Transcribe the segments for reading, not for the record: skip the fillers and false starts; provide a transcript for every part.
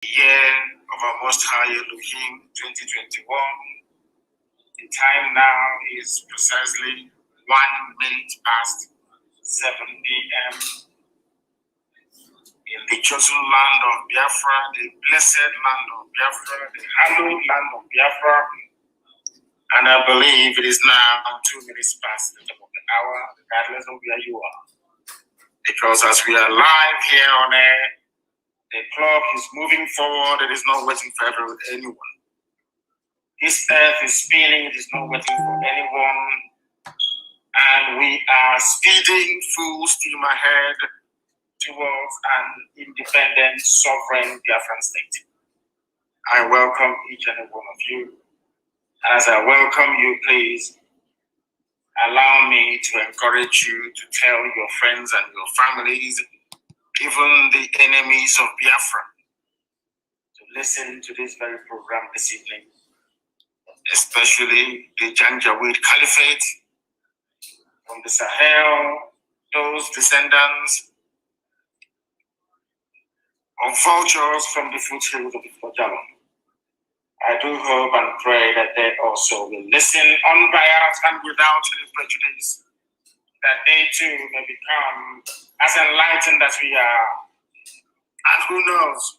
Year of our Most High Elohim 2021. The time now is precisely 1 minute past 7 p.m. in the chosen land of Biafra, the blessed land of Biafra, the hallowed land of Biafra. And I believe it is now 2 minutes past the top of the hour, regardless of where you are. Because as we are live here on air, the clock is moving forward. It is not waiting for anyone. This earth is spinning. It is not waiting for anyone. And we are speeding full steam ahead towards an independent, sovereign Biafran state. I welcome each and every one of you. As I welcome you, please allow me to encourage you to tell your friends and your families, even the enemies of Biafra, to listen to this very program this evening, especially the Janjaweed Caliphate from the Sahel, those descendants of vultures from the foothills of the Fojalo. I do hope and pray that they also will listen unbiased and without any prejudice, that they too may become as enlightened as we are. And who knows,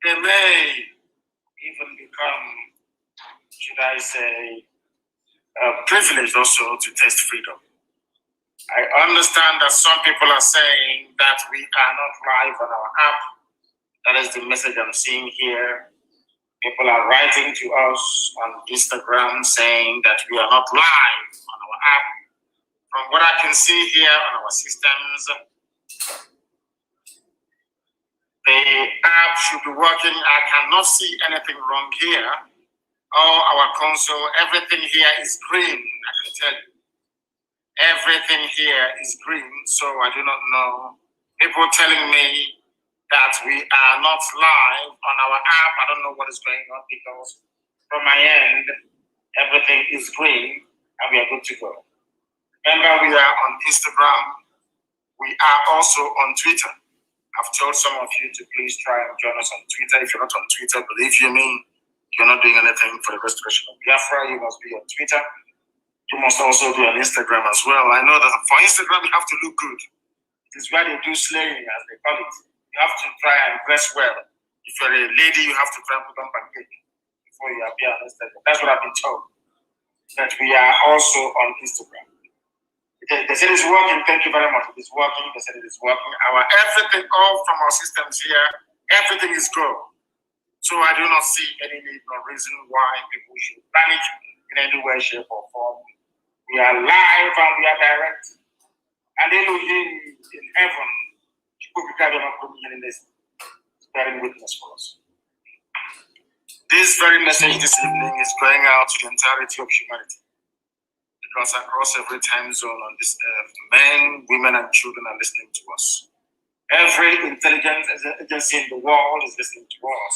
they may even become, should I say, privileged also to taste freedom. I understand that some people are saying that we are not live on our app. That is the message I'm seeing here. People are writing to us on Instagram saying that we are not live on our app. From what I can see here on our systems, the app should be working. I cannot see anything wrong here. Our console, everything here is green, I can tell you. Everything here is green, so I do not know. People telling me that we are not live on our app. I don't know what is going on because from my end, everything is green and we are good to go. Remember, we are on Instagram. We are also on Twitter. I've told some of you to please try and join us on Twitter. If you're not on Twitter, believe you me, you're not doing anything for the restoration of Biafra. You must be on Twitter. You must also be on Instagram as well. I know that for Instagram, you have to look good. It is where they do slaying, as they call it. You have to try and dress well. If you're a lady, you have to try and put on pancake before you appear on Instagram. That's what I've been told. That we are also on Instagram. They said it's working. Thank you very much. It is working. They said it is working. Our everything, all from our systems here, everything is good. So I do not see any need or reason why people should panic in any way, shape, or form. We are live and we are direct. And Elohim in heaven, bearing witness for us. This very message this evening is going out to the entirety of humanity. Because across every time zone on this earth, men, women, and children are listening to us. Every intelligence agency in the world is listening to us.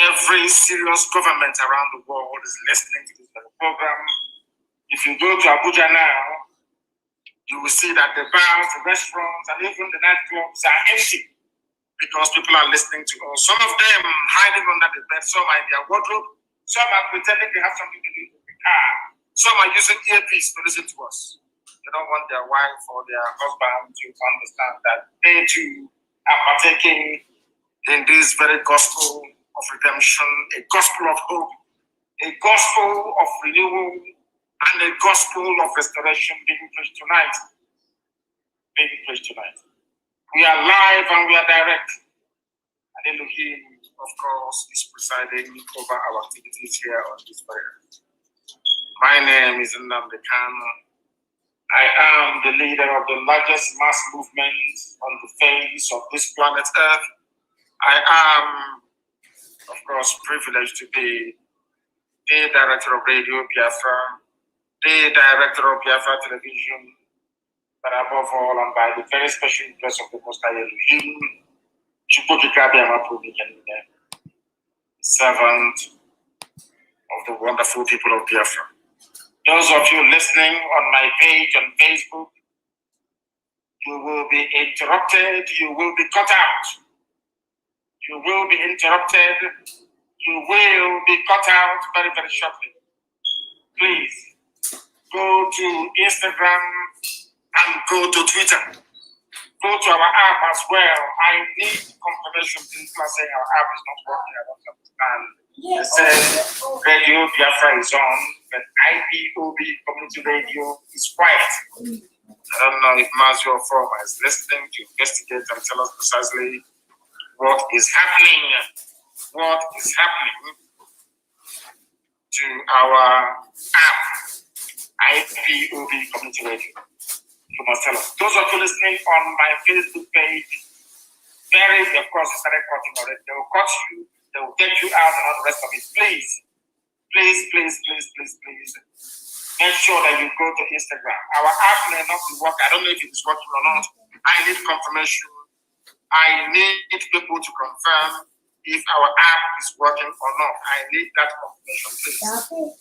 Every serious government around the world is listening to this very program. If you go to Abuja now, you will see that the bars, the restaurants, and even the nightclubs are empty because people are listening to us. Some of them hiding under the bed, some are in their wardrobe, some are pretending they have something to do with the car, some are using earpiece to listen to us. They don't want their wife or their husband to understand that they too are partaking in this very gospel of redemption, a gospel of hope, a gospel of renewal, and a gospel of restoration being preached tonight. We are live and we are direct. And Elohim, of course, is presiding over our activities here on this prayer. My name is Nnamdi Kanu. I am the leader of the largest mass movement on the face of this planet Earth. I am, of course, privileged to be the director of Radio Biafra, the director of Biafra Television, but above all, and by the very special interest of the Most High Elohim, servant of the wonderful people of Biafra. Those of you listening on my page on Facebook, you will be interrupted, you will be cut out. You will be interrupted. You will be cut out very, very shortly. Please go to Instagram and go to Twitter. Go to our app as well. I need confirmation. People are saying our app is not working. I don't understand. They said Radio Biafra is on, but IPOB Community Radio is quiet. I don't know if Mazio Forma is listening to investigate and tell us precisely what is happening. What is happening to our app, IPOB Community Radio? You must tell us. Those of you listening on my Facebook page, of course, you started cutting already. They will cut you, they will take you out and all the rest of it. Please, make sure that you go to Instagram. Our app may not be working. I don't know if it is working or not. I need confirmation. I need people to confirm if our app is working or not. I need that confirmation, please.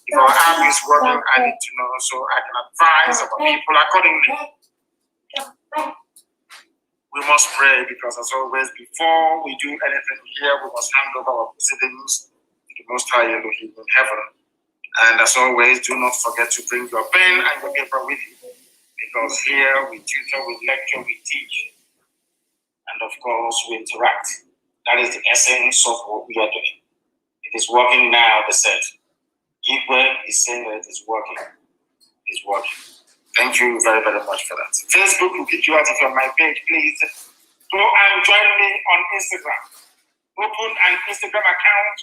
If our app is working, I need to know so I can advise our people accordingly. We must pray because, as always, before we do anything here, we must hand over our proceedings to the Most High Elohim in heaven. And as always, do not forget to bring your pen and your paper with you, because here we tutor, we lecture, we teach, and of course we interact. That is the essence of what we are doing. It is working now, they said. Igwe is saying that it is working. It is working. Thank you very, very much for that. Facebook will kick you out if you're on my page. Please go and join me on Instagram. Open an Instagram account,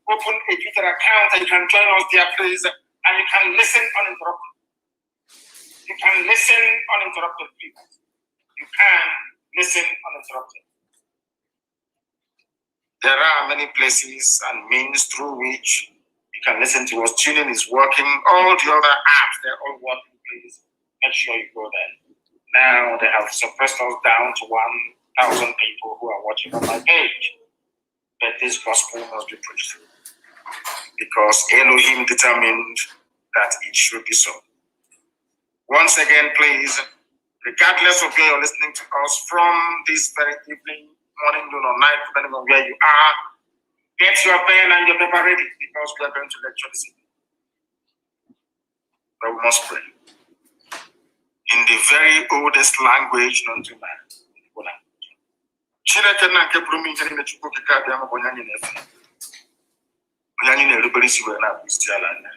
open a Twitter account, and you can join us there, please. And you can listen uninterrupted. You can listen uninterrupted, please. You can listen uninterrupted. There are many places and means through which you can listen to us. Tuning is working. All the other apps, they're all working, please. Make sure you go there. Now they have suppressed us down to 1,000 people who are watching on my page. But this gospel must be preached because Elohim determined that it should be so. Once again, please, regardless of where you're listening to us from this very evening, morning, noon, or night, depending on where you are, get your pen and your paper ready because we are going to lecture this evening. But we must pray in the very oldest language known to man. Chineke na nke pụrụ ihe niile Chukwu okike abịa ma bụ onye anyị na-efe. Onye anyị na-erubere isi wee na-abụ isi ala anya.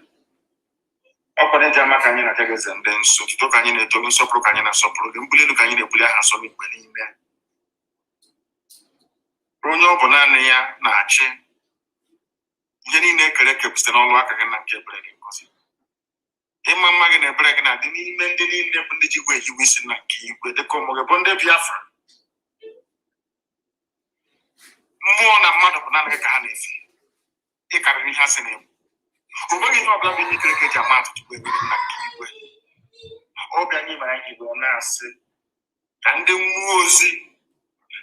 Ọ kwanye ji ama ka anyị na-aga eze ndị nsọ, tuto ka anyị na-eto nsọpụrụ ka anyị na-asọpụrụ gị, mbuli elu ka anyị na-ebuli aha nsọ mgbe niile. Onye ọ bụ naanị ya na-achị ihe niile ekere eke site n'ọlụ aka gị na nke ebere gị ngozi. Ịma mma gị na ebere gị na-adị n'ime ndị niile bụ ndị ji gwa ehiwe isi na nke igwe dịka ụmụ gị bụ ndị Biafra. Mmụọ na mmadụ bụ naanị ka ha na-efe. Ị karịrị ihe asị na-egbu. O nweghị ihe ọbụla bụ ihe ikere eke ji ama atụ tupu ebere na nke igwe. Obi anyị mere anyị igwe na-asị ka ndị mmụọ ozi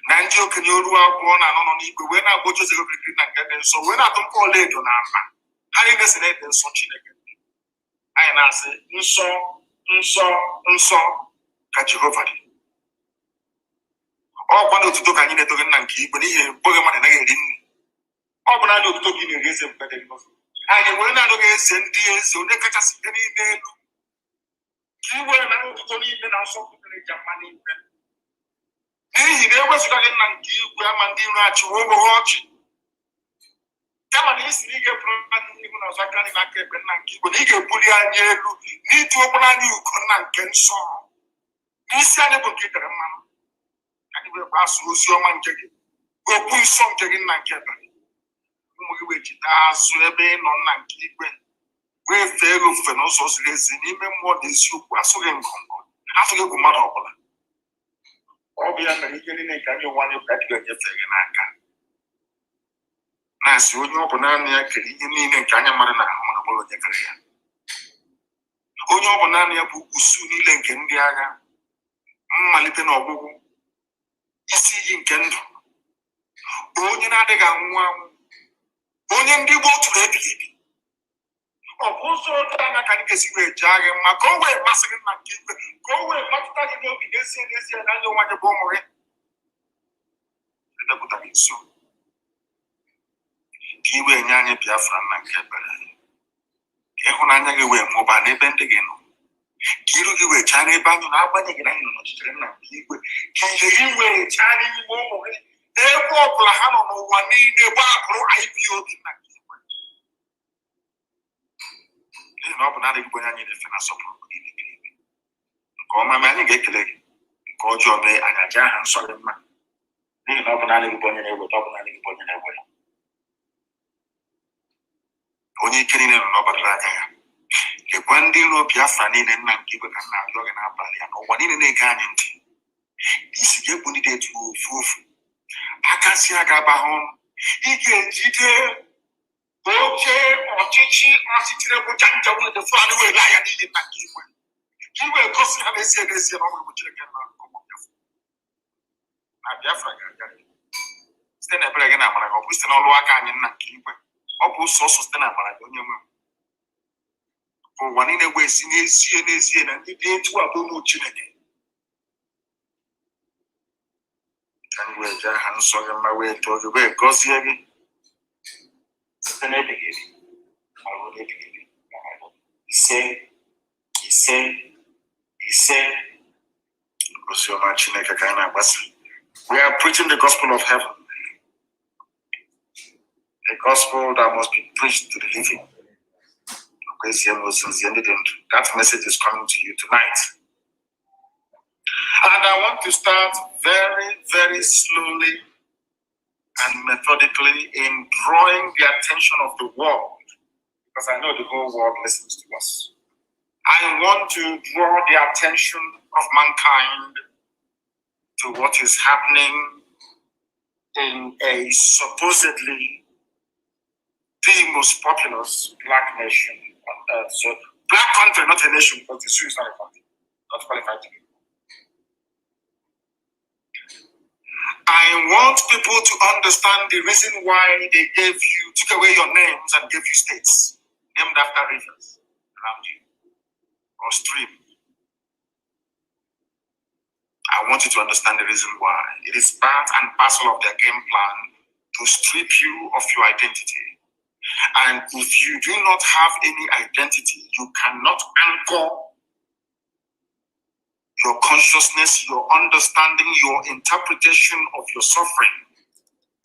na ndị okenye olu abụọ na anọ nọ n'igwe wee na-agba oche ozego kirikiri na nke dị nsọ wee na-atụ mkpọ ọlaedo na mma ha niile si na-ede nsọ Chineke. Anyị na-asị nsọ nsọ nsọ ka Jehova dị. Ọ kwa na otuto ka anyị na-eto gị nna nke igwe n'ihi mkpụrụ mmadụ anaghị eri nri. Ọ bụ naanị otuto gị na-eri eze mgbe dị ngozi. Anyị wee na-adọghị eze ndị eze onye kachasị ihe niile elu ka i were na otuto niile na nsọpụrụ eji ama niile. N'ihi na ewezụga gị nna nke igwe ama ndị iro achịwa ogboghị ọchị kama na isi na ị ga-eburu anyị ihu na ọzọ aka anyị n'aka ekpe nna nke igwe na ị ga-ebuli anyị elu n'ịtụ okporo anyị ugo nna nke nsọ n'isi anyị bụ nke itere mmanụ anyị wee gbasa ozi ọma nke gị okwu nsọ nke gị nna nke ebere ụmụ gị wee jide azụ ebe ị nọ nna nke igwe wee fee gị ofufe n'ụzọ ziri ezi n'ime mmụọ na eziokwu asụghị ngọngọ afụghị egwu mmadụ ọbụla. Ọ bụ ya mere ihe niile nke anyị onwe anyị bụ adịghị enyefe gị n'aka na-asị onye ọ bụ naanị ya kere ihe niile nke anya mmadụ na-ahụ mana bụrụ onye kere ya. Onye ọ bụ naanị ya bụ usu niile nke ndị agha, mmalite na ọgwụgwụ, isi iyi nke ndụ, onye na-adịghị anwụ anwụ, onye ndị Igbo tụrụ ebighị ebi. Ọ bụ ụzọ ụtọ anya ka anyị ga-esi wee jee agha mma ka o wee masị gị nna nke igwe ka o wee metụta gị n'obi n'ezie n'ezie na anya onwe anyị bụ ụmụ gị. Edepụta gị nso Kiwe nyanye Biafra na nkebere. Ihunanya gị wee mụba n'ebe ndị gị nọ. Kiru gị wee chaa n'ebe anyị na-agbanyeghị na anyị nọ n'ọchịchịrị nna nke igwe. Ka ihe gị wee chaa n'ime ụmụ gị ebe ọbụla ha nọ n'ụwa niile gbapụrụ IPOB na nke igwe. N'ihi na ọ bụ naanị gị bụ onye anyị na-efe na nsọpụrụ gị niile. Nke ọma ma anyị ga-ekele gị. Nke ọjọọ mee anyị aja aha nsọ gị mma. N'ihi na ọ bụ naanị gị bụ onye na-eweta, ọ bụ naanị gị bụ onye na-ewere. Onye ike niile nọ n'ọbara aka ya. Lekwa ndị iro Biafra niile nna nke igwe ka nna arịọ gị n'abalị ya n'ụwa niile na-ege anyị ntị. Isi gị ekwu ndị dị ofu ofu. Aka si aga aba ha ọnụ. Ị ga-ejide oke ọchịchị ọchịchịrị bụ janja wete Fulani wee laa ya niile nna nke igwe. Ka i wee gosi ha n'ezie n'ezie na ọ bụ Chineke na ọmụ Biafra. Na Biafra ga-aga site n'ebere gị na amara gị, ọ bụ site n'ọlụ aka anyị nna nke igwe. Ọ bụ sọsọ site na amara gị onye nwe m. Ụwa niile wee si n'ezie na ndị dị etu a bụ ụmụ Chineke. Ka anyị wee jee aha nsọ gị mma wee too gị wee gọzie gị site n'ebighị ebi ma ọ bụ n'ebighị ebi. Ise ise ise. Ozi ọma Chineke ka anyị na-agbasa. We are preaching the gospel of heaven. A gospel that must be preached to the living. That message is coming to you tonight. And I want to start very, very slowly and methodically in drawing the attention of the world, because I know the whole world listens to us. I want to draw the attention of mankind to what is happening in a supposedly the most populous black nation on earth. So, black country, not a nation, because the Sioux is not a country, not qualified to be. I want people to understand the reason why they took away your names and gave you states named after rivers around you or streams. I want you to understand the reason why. It is part and parcel of their game plan to strip you of your identity. And if you do not have any identity, you cannot anchor your consciousness, your understanding, your interpretation of your suffering.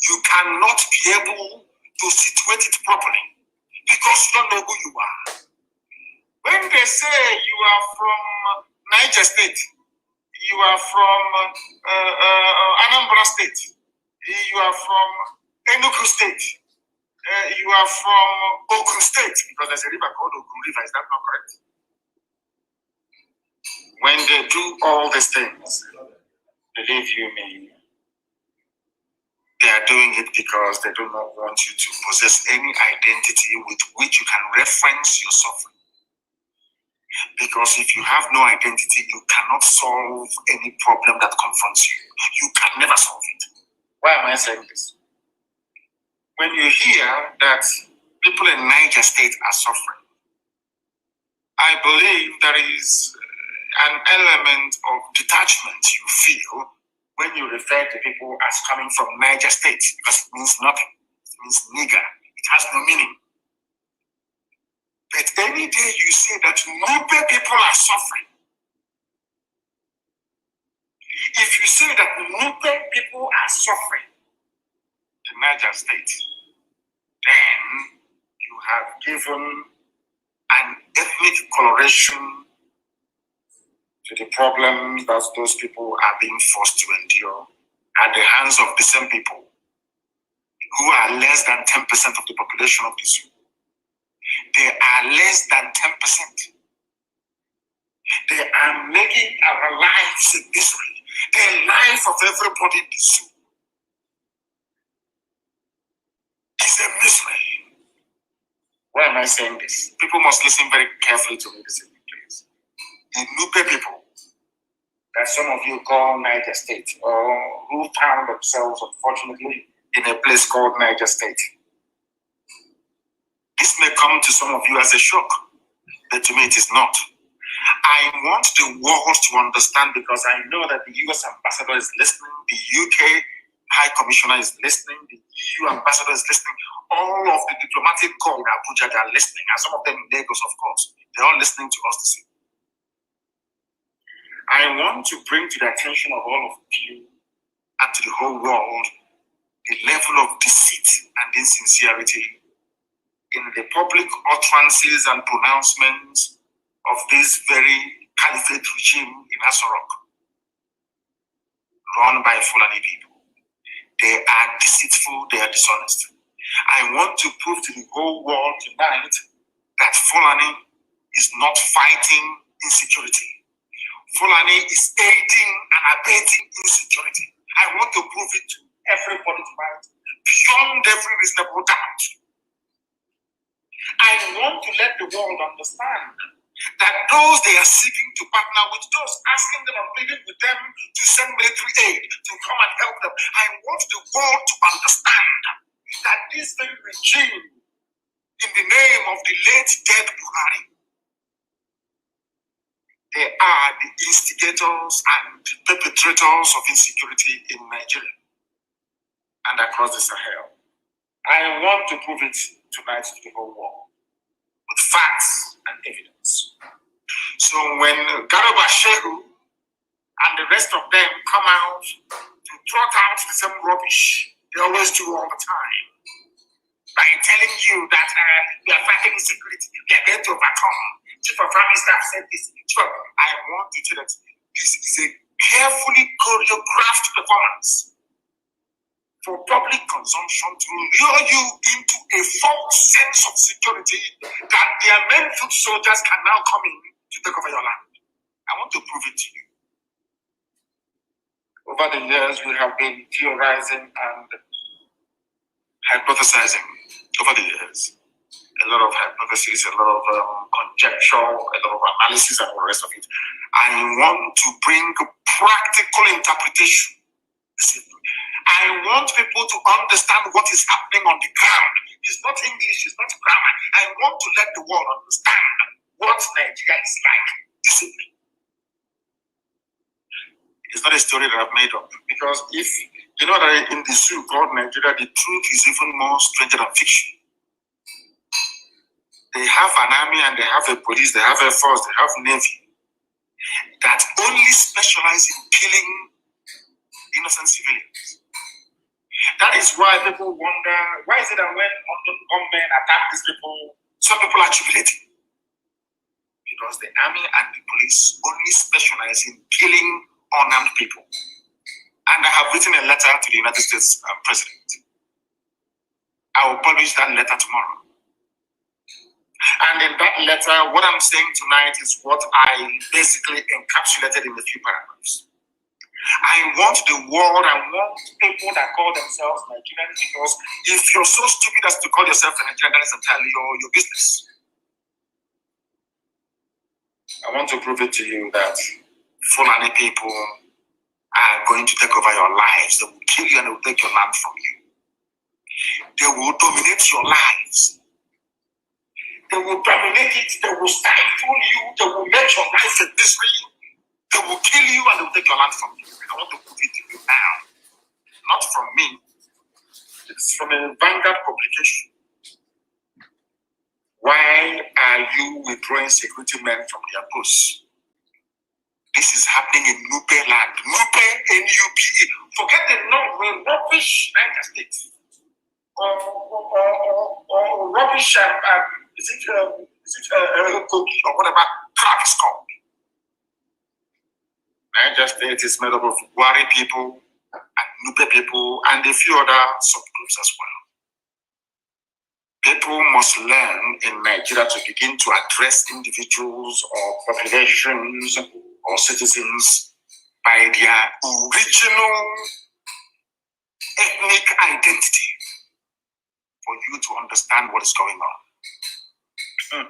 You cannot be able to situate it properly because you don't know who you are. When they say you are from Niger State, you are from Anambra State, you are from Enugu State, you are from Ogun State, because there's a river called Ogun River, is that not correct? When they do all these things, believe you me, they are doing it because they do not want you to possess any identity with which you can reference your suffering. Because if you have no identity, you cannot solve any problem that confronts you. You can never solve it. Why am I saying this? When you hear that people in Niger State are suffering, I believe there is an element of detachment you feel when you refer to people as coming from Niger State, because it means nothing. It means nigger. It has no meaning. But any day you say that Nupe people are suffering, if you say that Nupe people are suffering in Niger State, then you have given an ethnic coloration to the problems that those people are being forced to endure at the hands of the same people who are less than 10% of the population of this. They are less than 10%. They are making our lives a misery. The life of everybody in this zoo is a misery. Why am I saying this? People must listen very carefully to me this evening, please. The Nupe people that some of you call Niger State, or who found themselves, unfortunately, in a place called Niger State. This may come to some of you as a shock, but to me it is not. I want the world to understand, because I know that the US ambassador is listening, the UK High Commissioner is listening, the EU ambassador is listening. all of the diplomatic corps in Abuja, they are listening, and some of them in Lagos, of course. They're all listening to us the same. I want to bring to the attention of all of you and to the whole world the level of deceit and insincerity in the public utterances and pronouncements of this very caliphate regime in Asorok, run by Fulani people. They are deceitful, they are dishonest. I want to prove to the whole world tonight that Fulani is not fighting insecurity. Fulani is aiding and abating insecurity. I want to prove it to everybody tonight, beyond every reasonable doubt. I want to let the world understand that those they are seeking to partner with, those asking them and pleading with them to send military aid to come and help them, I want the world to understand that this very regime, in the name of the late dead Buhari, they are the instigators and perpetrators of insecurity in Nigeria and across the Sahel. I want to prove it tonight to the whole world with facts and evidence. So when Garba Shehu and the rest of them come out to trot out the same rubbish they always do all the time, by telling you that we are fighting insecurity, we are going to overcome. Chief of Army Staff said this. I want you to know that this is a carefully choreographed performance for public consumption to lure you into a false sense of security that their men foot soldiers can now come in to take over your land. I want to prove it to you. Over the years, we have been theorizing and hypothesizing over the years. A lot of hypotheses, a lot of conjecture, a lot of analysis, and all the rest of it. I want to bring practical interpretation. I want people to understand what is happening on the ground. It's not English, it's not grammar. I want to let the world understand what Nigeria is like. Discipline. It's not a story that I've made up. Because if you know that in the zoo called Nigeria, the truth is even more stranger than fiction. They have an army and they have a police, they have a force, they have navy that only specialize in killing innocent civilians. That is why people wonder, why is it that when gunmen attack these people, some people are jubilating? Because the army and the police only specialize in killing unarmed people. And I have written a letter to the United States President. I will publish that letter tomorrow. And in that letter, what I'm saying tonight is what I basically encapsulated in a few paragraphs. I want the world, I want people that call themselves Nigerians, because if you're so stupid as to call yourself a Nigerian, that is entirely your business. I want to prove it to you that Fulani people are going to take over your lives. They will kill you and they will take your land from you. They will dominate your lives. They will dominate it, they will stifle you, they will make your life a misery, they will kill you and they will take your land from you. I want to put it to you now. Not from me, it's from a Vanguard publication. Why are you withdrawing security men from their posts? This is happening in Nupe land. Nupe, N-U-P-E. Forget the rubbish Niger State. Or rubbish is it Kogi or whatever crap is called. Niger State is made up of Wari people and Nupe people and a few other subgroups as well. People must learn in Nigeria to begin to address individuals or populations or citizens by their original ethnic identity for you to understand what is going on.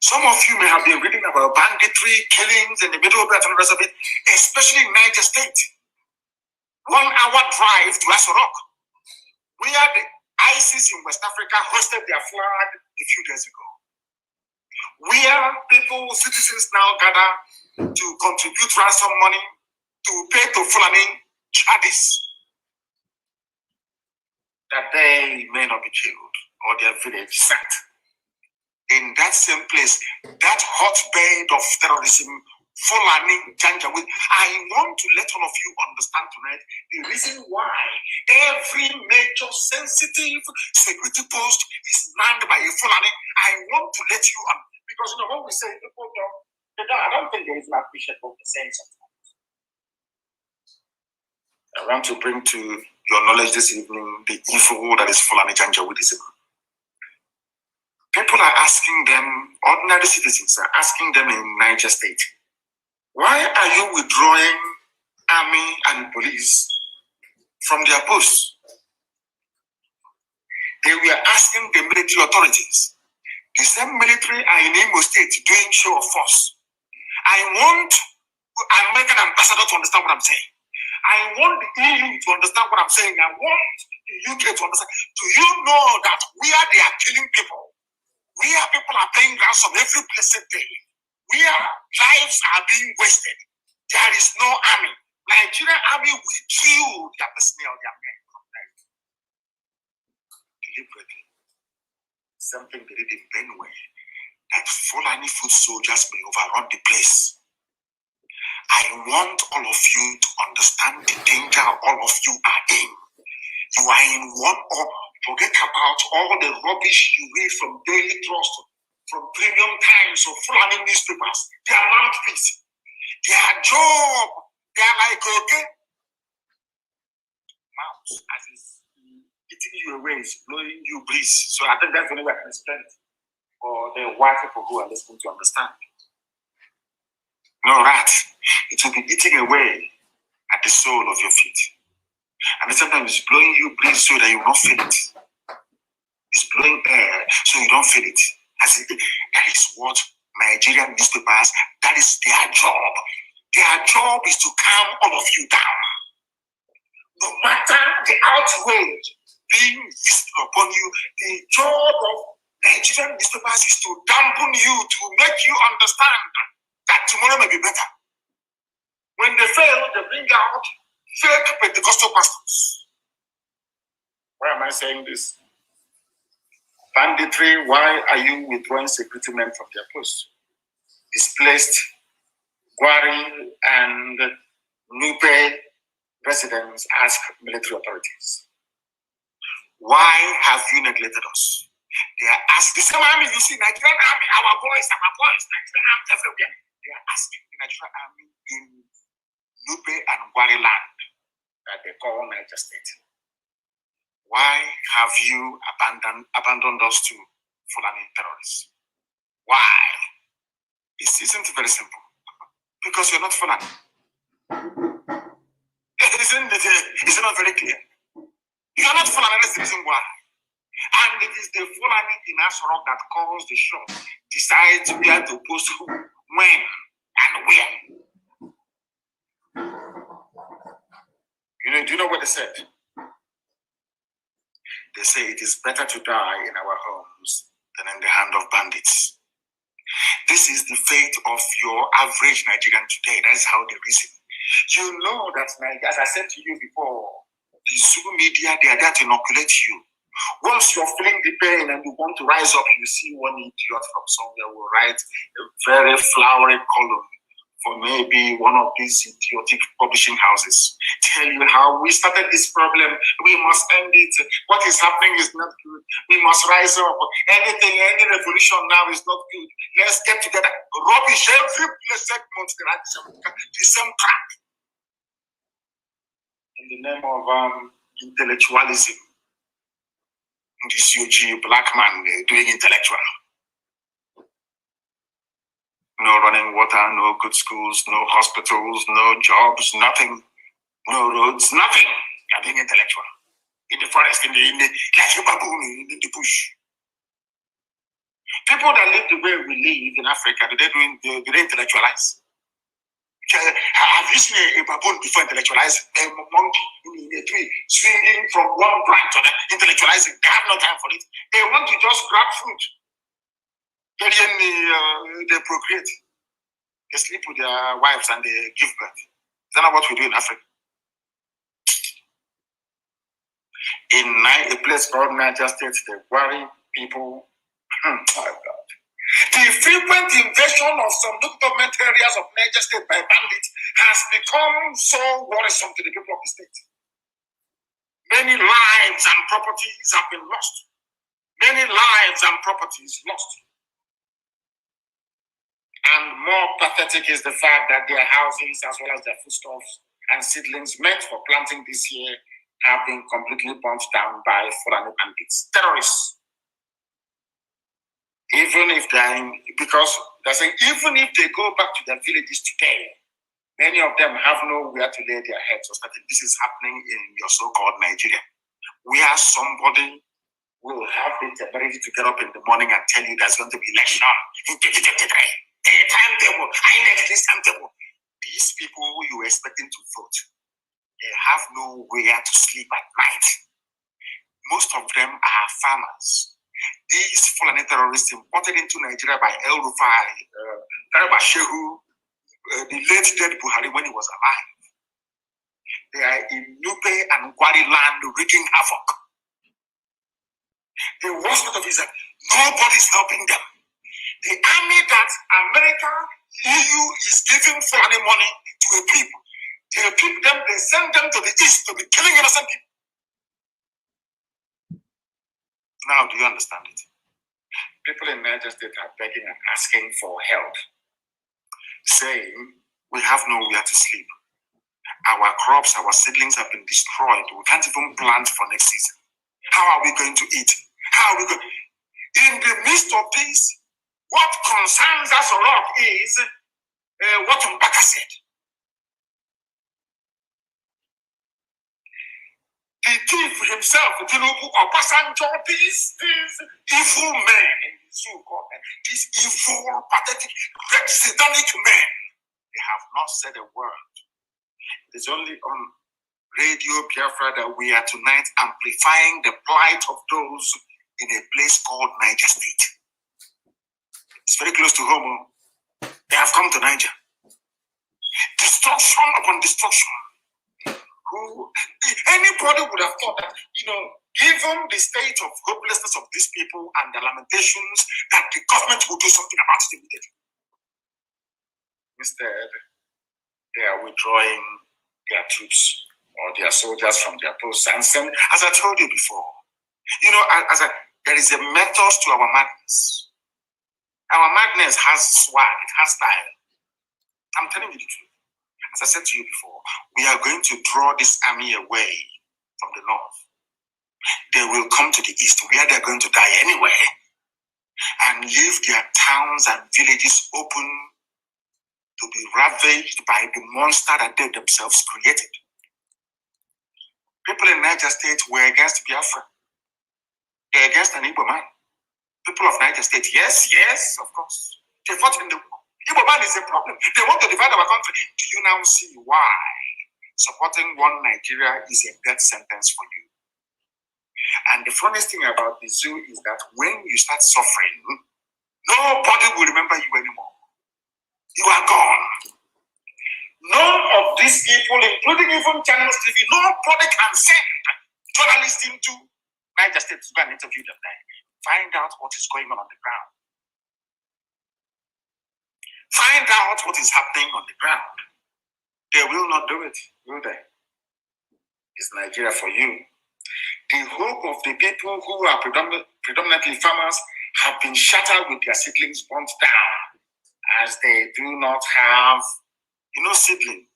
Some of you may have been reading about banditry, killings in the Middle Belt and the rest of it, especially in Niger State. 1 hour drive to Asorok, where the ISIS in West Africa hosted their flag a few days ago. Where people, citizens now gather to contribute ransom money to pay to Fulani Chadis that they may not be killed or their village sacked. In that same place, that hotbed of terrorism, Fulani Janjaweed, I want to let all of you understand tonight the reason why every major sensitive security post is manned by a Fulani. I want to let you on, because when we say people I don't think there is an appreciation of the sense of that. I want to bring to your knowledge this evening the evil that is Fulani Janjaweedism. People are asking them, ordinary citizens are asking them in Niger State, why are you withdrawing army and police from their posts? They were asking the military authorities. The same military are in Imo State doing show of force. I want American ambassador to understand what I'm saying. I want the EU to understand what I'm saying. I want the UK to understand. Do you know that where they are killing people, where people are paying ransom every blessed day, where lives are being wasted, there is no army. Nigerian army will kill their personnel, their men from them. Deliberately. Something they did in Benue, that Fulani foot soldiers may overrun the place. I want all of you to understand the danger all of you are in. You are in one, or forget about all the rubbish you read from Daily Trust, from Premium Times, or Fulani newspapers. They are mouthpiece. Their job, they are like, okay, mouth, as is eating you away, is blowing you breeze. So I think that's the only way I can explain it for the white people who are listening to understand. No rat, it will be eating away at the sole of your feet. And sometimes it's blowing you breeze so that you will not feel it. It's blowing air so you don't feel it. That is what Nigerian newspapers, that is their job. Their job is to calm all of you down. No matter the outrage being visited upon you, the job of Nigerian newspapers is to dampen you, to make you understand that tomorrow may be better. When they fail, they bring out fake Pentecostal pastors. Why am I saying this? Banditry, why are you withdrawing security men from their posts? Displaced Gwari and Nupe residents ask military authorities, why have you neglected us? They are asking, the same army you see, Nigerian army, our boys, Nigerian army everywhere. They are asking the Nigerian army in Nupe and Gwari land that they call Niger State, why have you abandoned us to Fulani terrorists? Why? It isn't very simple. Because you're not Fulani. Isn't it not very clear? You're not Fulani, that's the reason why. And it is the Fulani in Asrock that calls the shot, decides where to post who, when, and where. Do you know what they said? They say it is better to die in our homes than in the hand of bandits. This is the fate of your average Nigerian today. That is how they reason. You know that, as I said to you before, the Zoom media, they are there to inoculate you. Once you're feeling the pain and you want to rise up, you see one idiot from somewhere will write a very flowery column for maybe one of these idiotic publishing houses. Tell you how we started this problem, we must end it. What is happening is not good. We must rise up. Any revolution now is not good. Let's get together. Rubbish every segment, the same crap. In the name of intellectualism. This UG black man doing intellectual. No running water, no good schools, no hospitals, no jobs, nothing. No roads, nothing. You're being intellectual. In the forest, like a baboon in the bush. People that live the way we live in Africa, do they intellectualize? Have you seen a baboon before intellectualizing? A monkey in a tree swinging from one branch to another, intellectualizing. They have no time for it. They want to just grab food. They procreate. They sleep with their wives and they give birth. Is that not what we do in Africa? In a place called Niger State, the Wari people, oh God. The frequent invasion of some local government areas of Niger State by bandits has become so worrisome to the people of the state. Many lives and properties have been lost. Many lives and properties lost. And more pathetic is the fact that their houses, as well as their foodstuffs and seedlings meant for planting this year, have been completely burnt down by Fulani bandits, terrorists. Even if because they're saying, even if they go back to their villages today, many of them have nowhere to lay their heads. So this is happening in your so-called Nigeria, where somebody will have the ability to get up in the morning and tell you there's going to be election in 2023. A timetable, I need this timetable. These people who you were expecting to vote, they have nowhere to sleep at night. Most of them are farmers. These Fulani terrorists imported into Nigeria by El Rufai, Shehu, the late dead Buhari when he was alive. They are in Nupe and Gwari land wreaking havoc. The worst part of it is that nobody's helping them. The army that America, EU is giving Fulani money to the people. They send them to the east to be killing innocent people. Now, do you understand it? People in Niger State are begging and asking for help, saying, we have nowhere to sleep. Our crops, our seedlings have been destroyed. We can't even plant for next season. How are we going to eat? How are we going? In the midst of this, what concerns us a lot is what Mbaka said. The thief himself, Tinubu, Obasanjo, these evil men in the zoo government, these evil, pathetic, satanic men, they have not said a word. It's only on Radio Biafra that we are tonight amplifying the plight of those in a place called Niger State. It's very close to home. They have come to Niger. Destruction upon destruction. Anybody would have thought that, given the state of hopelessness of these people and their lamentations, that the government would do something about it immediately. Instead, they are withdrawing their troops or their soldiers from their posts and send, as I told you before, there is a method to our madness. Our madness has swag, it has style. I'm telling you the truth. As I said to you before, we are going to draw this army away from the north. They will come to the east, where they're going to die anyway, and leave their towns and villages open to be ravaged by the monster that they themselves created. People in Niger State were against Biafra. They're against an Igbo man. People of Niger State, yes, of course. They fought in the war. Igbo man is a problem. They want to divide our country. Do you now see why supporting one Nigeria is a death sentence for you? And the funniest thing about the zoo is that when you start suffering, nobody will remember you anymore. You are gone. None of these people, including even Channels TV, nobody can send journalists into Niger State to go and interview them there. Find out what is going on the ground. Find out what is happening on the ground. They will not do it, will they? It's Nigeria for you. The hope of the people who are predominantly farmers have been shattered with their seedlings burnt down, as they do not have, seedling.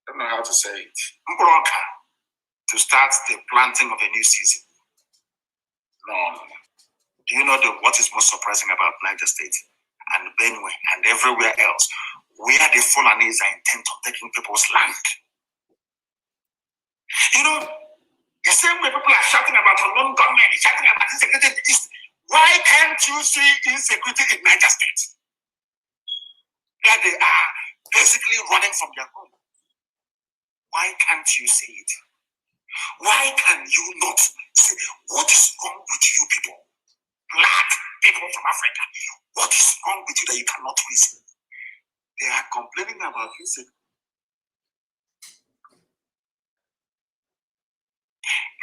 I don't know how to say it. Mbroka, to start the planting of a new season. No. Do you know what is most surprising about Niger State and Benue and everywhere else, where the Fulanis are intent on taking people's land? The same way people are shouting about unknown government, shouting about insecurity in the East. Why can't you see insecurity in Niger State? Where they are basically running from their home. Why can't you see it? Why can you not see what is wrong with you people? Black people from Africa. What is wrong with you that you cannot reason? They are complaining about insecurity.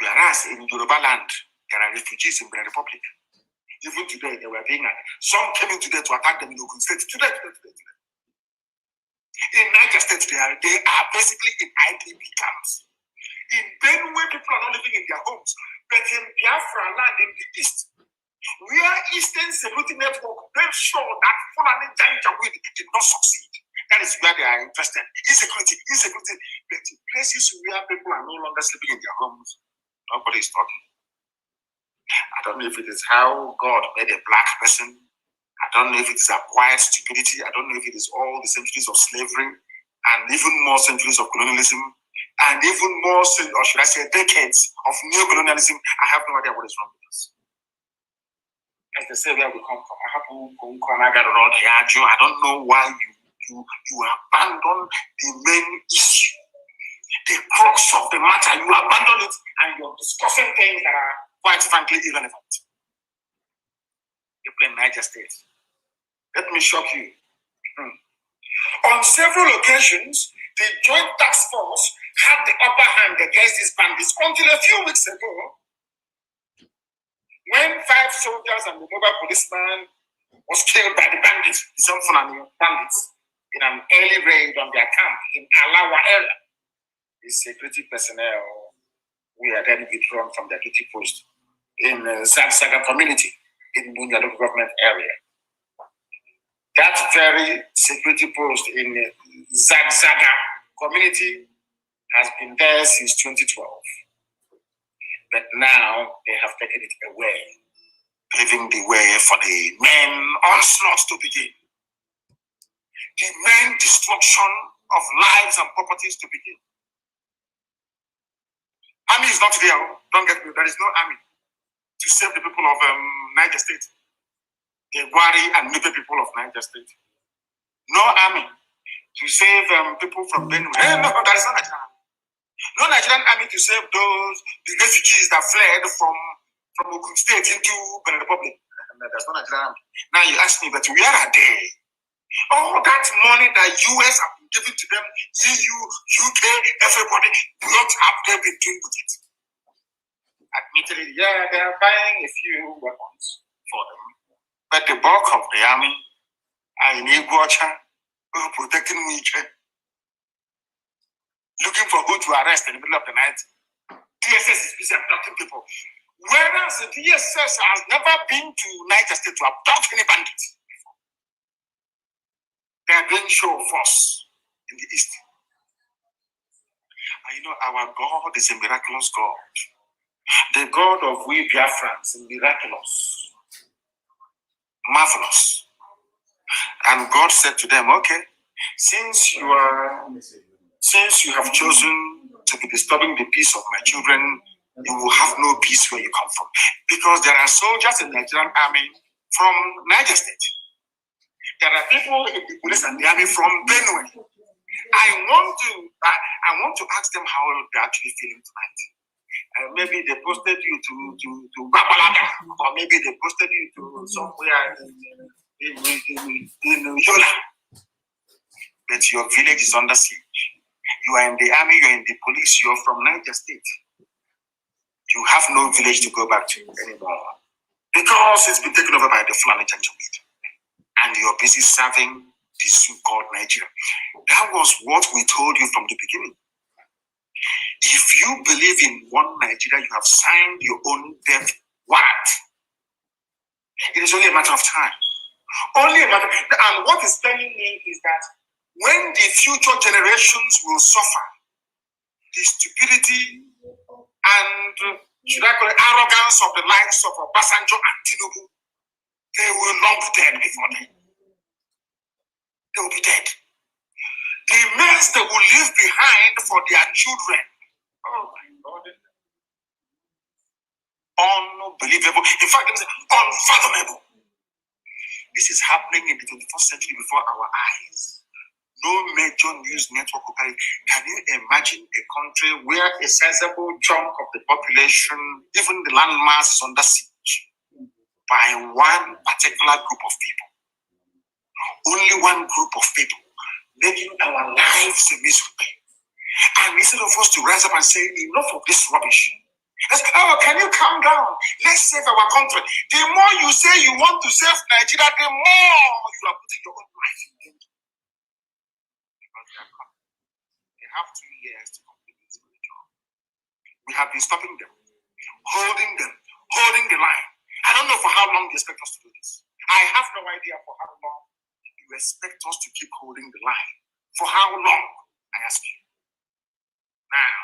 Whereas in Yoruba land, there are refugees in the Republic. Even today, they were being some came in today to attack them in Ogun State. Today. In Niger State, they are basically in IDP camps. In Benue, people are not living in their homes, but in Biafra land in the east, where Eastern Security Network made sure that Fulani Janjaweed did not succeed. That is where they are interested. Insecurity. But in places where people are no longer sleeping in their homes, nobody is talking. I don't know if it is how God made a black person. I don't know if it is acquired stupidity. I don't know if it is all the centuries of slavery and even more centuries of colonialism and even more, or should I say, decades of neo-colonialism. I have no idea what is wrong with us. As they say where we come from, I don't know why you abandon the main issue, the crux of the matter. You abandon it and you're discussing things that are quite frankly irrelevant. You blame Niger State. Let me shock you. On several occasions, the Joint Task Force had the upper hand against these bandits until a few weeks ago, when 5 soldiers and the mobile policeman was killed by the bandits, some Fulani bandits, in an early raid on their camp in Alawa area. The security personnel were then withdrawn from their duty post in Zagzaga community in Bunya local government area. That very security post in Zagzaga community has been there since 2012. But now they have taken it away, paving the way for the main onslaught to begin. The main destruction of lives and properties to begin. Army is not there. Don't get me. There is no army to save the people of Niger State. The Gwari and Nupe people of Niger State. No army to save people from Benue. No, there is no Nigerian army. No Nigerian army to save the refugees that fled from Ogun State into Benin Republic. There's no Nigerian army. Now you ask me, but where are they? All that money that US have been giving to them, EU, UK, everybody, what have they been doing with it? Admittedly, yeah, they are buying a few weapons for them. But the bulk of the army are in Iguacha, protecting Niger, looking for who to arrest in the middle of the night. DSS is busy abducting people. Whereas the DSS has never been to Niger State to abduct any bandits. They are doing show of force in the east. And you know, our God is a miraculous God. The God of we Biafrans is miraculous, marvelous. And God said to them, okay, since you have chosen to be disturbing the peace of my children, you will have no peace where you come from. Because there are soldiers in the Nigerian army from Niger State. There are people in the police and the army from Benue. I want to ask them how they're actually feeling tonight. Maybe they posted you to Babalada, or maybe they posted you to somewhere in Yola. But your village is under siege. You are in the army, you are in the police, you are from Niger State. You have no village to go back to anymore. Because it's been taken over by the Fulani Janjaweed. And you're busy serving the so-called Nigeria. That was what we told you from the beginning. If you believe in one Nigeria, you have signed your own death warrant. It is only a matter of time. Only a matter. And what is telling me is that when the future generations will suffer the stupidity and should I call it arrogance of the likes of Obasanjo and Tinubu, they will not be dead before them. They will be dead. The mess they will leave behind for their children. Oh my God. Unbelievable. In fact, unfathomable. This is happening in the 21st century before our eyes. No major news network will carry. Can you imagine a country where a sizable chunk of the population, even the landmass, is under siege by one particular group of people? Only one group of people making our lives a miserable. And instead of us to rise up and say, enough of this rubbish, Oh, can you calm down? Let's save our country. The more you say you want to save Nigeria, the more you are putting your own life in danger. Because they have 2 years to complete this job. We have been stopping them, holding the line. I don't know for how long they expect us to do this. I have no idea for how long you expect us to keep holding the line. For how long, I ask you. Now,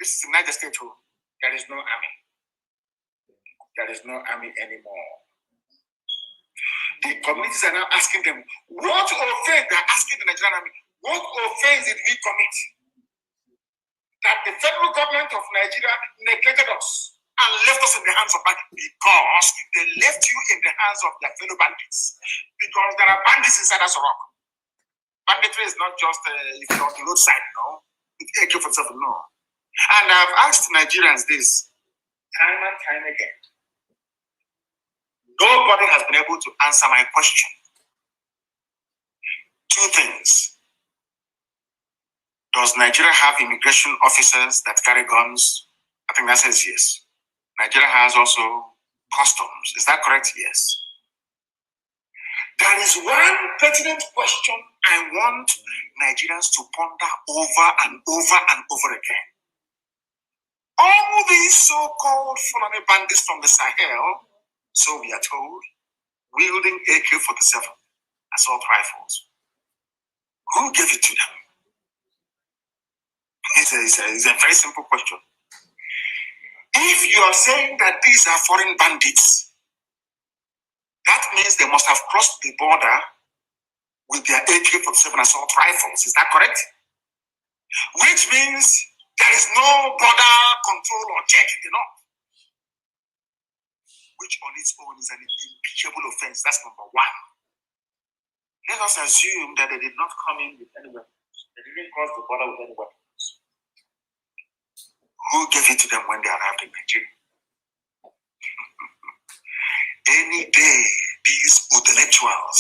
this is the United States. There is no army. There is no army anymore. The communities are now asking them, what offense? They're asking the Nigerian army, what offense did we commit? That the federal government of Nigeria neglected us and left us in the hands of bandits, because they left you in the hands of their fellow bandits. Because there are bandits inside us rock. Banditry is not just if you're on the roadside, no. It's AK-47, no. And I've asked Nigerians this time and time again. Nobody has been able to answer my question. 2 things. Does Nigeria have immigration officers that carry guns? I think that says yes. Nigeria has also customs. Is that correct? Yes. There is one pertinent question I want Nigerians to ponder over and over and over again. All these so-called Fulani bandits from the Sahel, so we are told, wielding AK-47 assault rifles. Who gave it to them? It's a very simple question. If you are saying that these are foreign bandits, that means they must have crossed the border with their AK-47 assault rifles. Is that correct? Which means there is no border control or check in the north, which on its own is an impeachable offense. That's number 1. Let us assume that they did not come in with any weapons. They didn't cross the border with any weapons. Who gave it to them when they arrived in Nigeria? Any day, these intellectuals,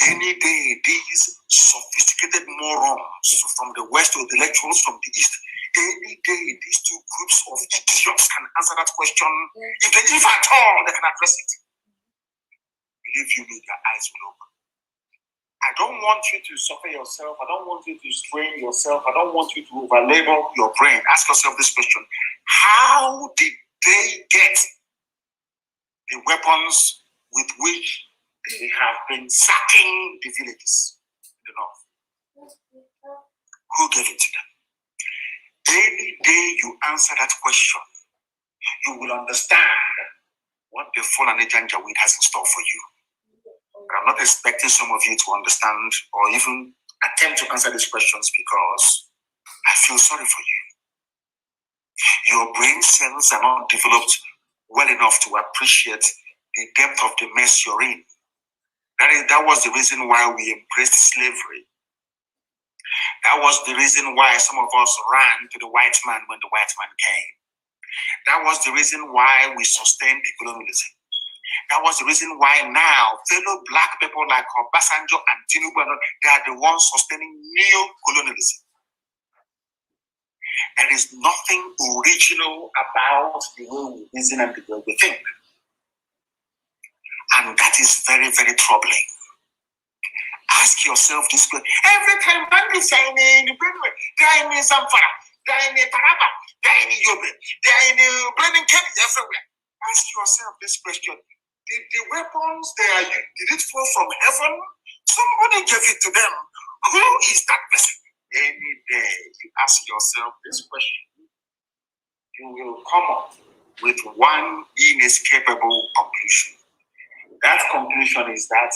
any day, these sophisticated morons from the West, intellectuals from the East, any day, these 2 groups of idiots can answer that question, if at all they can address it. Believe you me, their eyes will open. I don't want you to suffer yourself. I don't want you to strain yourself. I don't want you to overlabor your brain. Ask yourself this question. How did they get the weapons with which they have been sacking the villages in the north? Who gave it to them? Any day you answer that question, you will understand what the Fulani Janjaweed has in store for you. I'm not expecting some of you to understand or even attempt to answer these questions because I feel sorry for you. Your brain cells are not developed well enough to appreciate the depth of the mess you're in. That was the reason why we embraced slavery. That was the reason why some of us ran to the white man when the white man came. That was the reason why we sustained colonialism. That was the reason why now fellow black people like Obasanjo and Tinubu, they are the ones sustaining neo-colonialism. There is nothing original about the way we reason and the way we think. And that is very, very troubling. Ask yourself this question. Every time bandits are in Benue, they are in Zamfara, they are in Taraba, they are in Yobe, they are in Burning Kebbi, everywhere. Ask yourself this question. Did the weapons did it fall from heaven? Somebody gave it to them. Who is that person? Any day you ask yourself this question, you will come up with one inescapable conclusion. That conclusion is that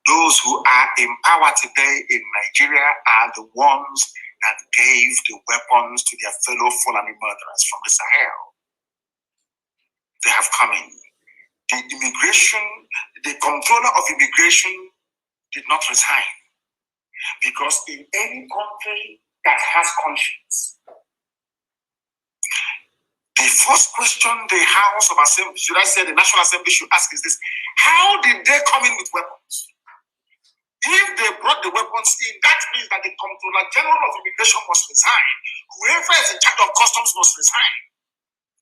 those who are in power today in Nigeria are the ones that gave the weapons to their fellow Fulani murderers from the Sahel. They have come in. The controller of immigration did not resign, because in any country that has conscience, the first question the House of Assembly, should I say the National Assembly, should ask is this: how did they come in with weapons? If they brought the weapons in, that means that the Controller General of Immigration must resign. Whoever is in charge of customs must resign.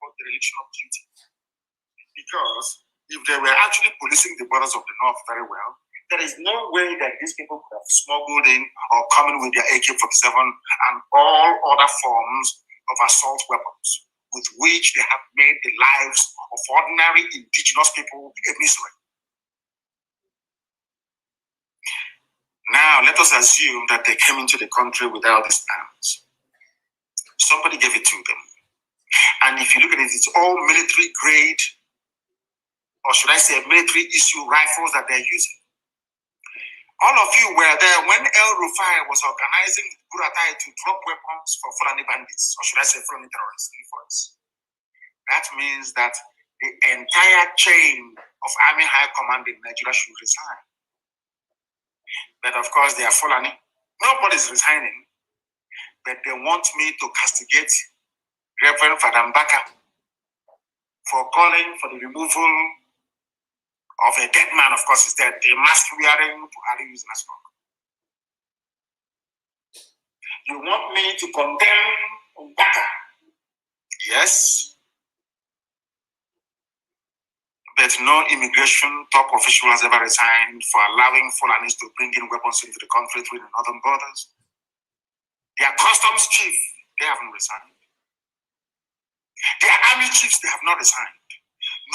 for dereliction of duty. Because if they were actually policing the borders of the north very well, there is no way that these people could have smuggled in or come in with their AK-47 and all other forms of assault weapons with which they have made the lives of ordinary indigenous people a misery. Now, let us assume that they came into the country without these arms. Somebody gave it to them. And if you look at it, it's all military grade, or should I say military issue rifles that they're using. All of you were there when El Rufai was organizing Buratai to drop weapons for Fulani bandits, or should I say Fulani terrorists in the forest. That means that the entire chain of Army High Command in Nigeria should resign. But of course, they are Fulani. Nobody's resigning. But they want me to castigate Reverend Father Mbaka for calling for the removal of a dead man. Of course, is dead. The mask wearing Buhari using as well. You want me to condemn Mbaka? Yes. But no immigration top official has ever resigned for allowing Fulanis to bring in weapons into the country through the northern borders. Their customs chief, they haven't resigned. Their army chiefs, they have not resigned.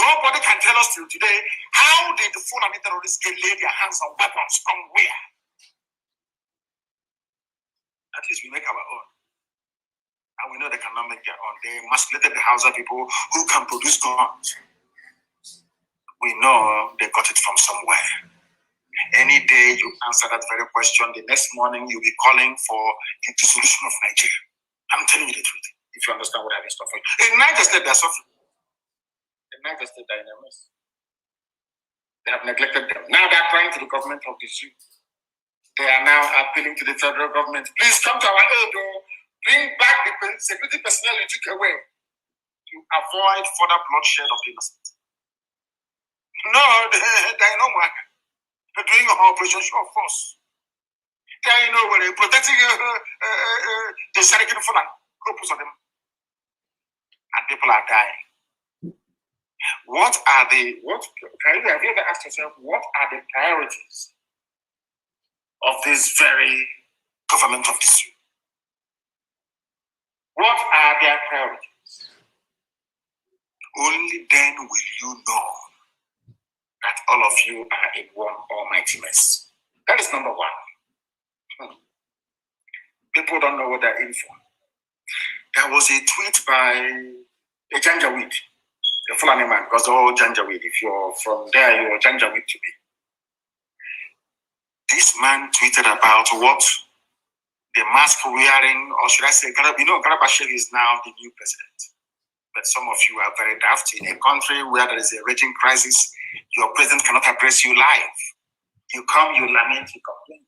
Nobody can tell us till today how did the Fulani terrorists lay their hands on weapons from where? At least we make our own. And we know they cannot make their own. They emasculated the Hausa people who can produce guns. We know they got it from somewhere. Any day you answer that very question, the next morning you'll be calling for the dissolution of Nigeria. I'm telling you the truth, if you understand what I've been suffering. In Niger State, they're suffering. In Niger State, they're in a mess. They have neglected them. Now they're crying to the government of the zoo. They are now appealing to the federal government. Please come to our aid, or bring back the security personnel you took away to avoid further bloodshed of innocent. No, they're no more. They're doing an operation show of force. They're where they're protecting the Sarikini Fulani groups of them. And people are dying. What are the, have you ever asked yourself, what are the priorities of this very government of this year? What are their priorities? Only then will you know that all of you are in one almighty mess. That is number one. People don't know what they're in for. There was a tweet by a Janjaweed, a Fulani man, because they're all Janjaweed. If you're from there, you're Janjaweed to be. This man tweeted about what the mask wearing, or should I say, Garabashir is now the new president. But some of you are very daft. In a country where there is a raging crisis, your president cannot address you live. You come, you lament, you complain.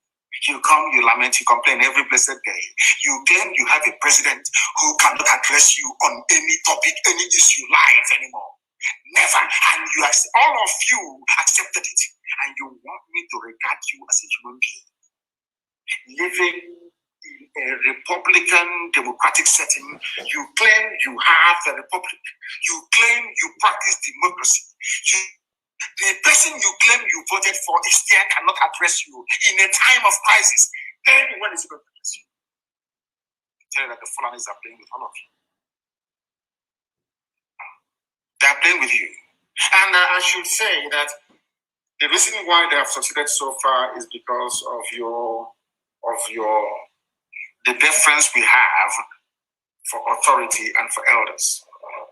You come, you lament, you complain every blessed day. You claim you have a president who cannot address you on any topic, any issue live anymore. Never. And all of you accepted it. And you want me to regard you as a human being. Living in a Republican democratic setting, you claim you have the republic. You claim you practice democracy. The person you claim you voted for is there, cannot address you in a time of crisis. Then when is he going to address you? I tell you that the Fulanis are playing with all of you. They are playing with you. And I should say that the reason why they have succeeded so far is because of the deference we have for authority and for elders.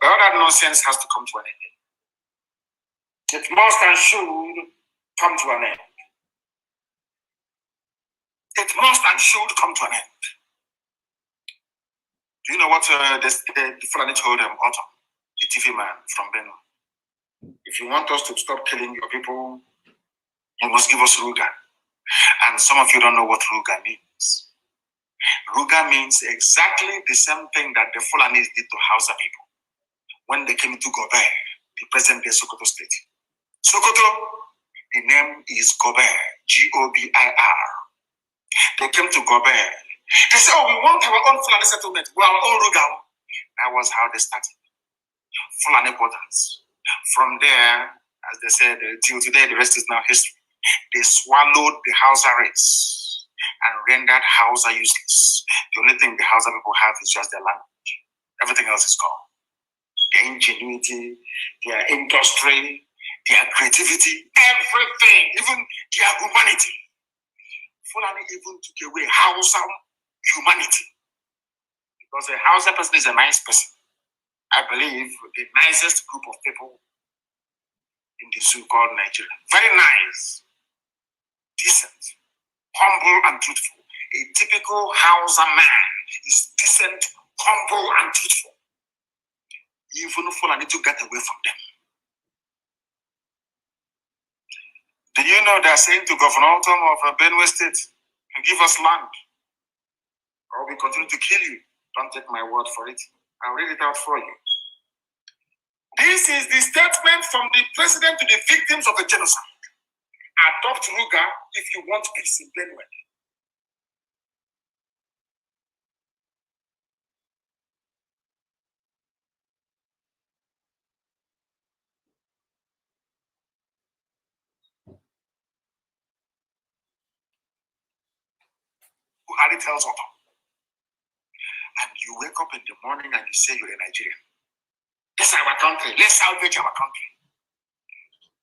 But all that nonsense has to come to an end. It must and should come to an end. It must and should come to an end. Do you know what the Fulani told them, Autumn, the TV man from Benue? If you want us to stop killing your people, you must give us Ruga. And some of you don't know what Ruga means. Ruga means exactly the same thing that the Fulanis did to Hausa people when they came to Gobert, the present-day Sokoto state. Sokoto, the name is Gobert, G-O-B-I-R. They came to Gobert. They said, oh, we want our own Fulani settlement, our own Ruga. That was how they started. Fulani quarters. From there, as they said, till today, the rest is now history. They swallowed the Hausa race and rendered Hausa useless. The only thing the Hausa people have is just their language. Everything else is gone. Their ingenuity, their industry, their creativity, everything, even their humanity. Fulani even took away Hausa humanity. Because a Hausa person is a nice person. I believe the nicest group of people in the zoo called Nigeria. Very nice, decent, humble and truthful. A typical Hausa man is decent, humble and truthful. Even Fulani to get away from them. Do you know they're saying to Governor Tom of Benue State, give us land, or we continue to kill you? Don't take my word for it. I'll read it out for you. This is the statement from the president to the victims of the genocide. Adopt Ruga if you want peace in Benue. Buhari tells Otto. And you wake up in the morning and you say you're a Nigerian. This is our country. Let's salvage our country.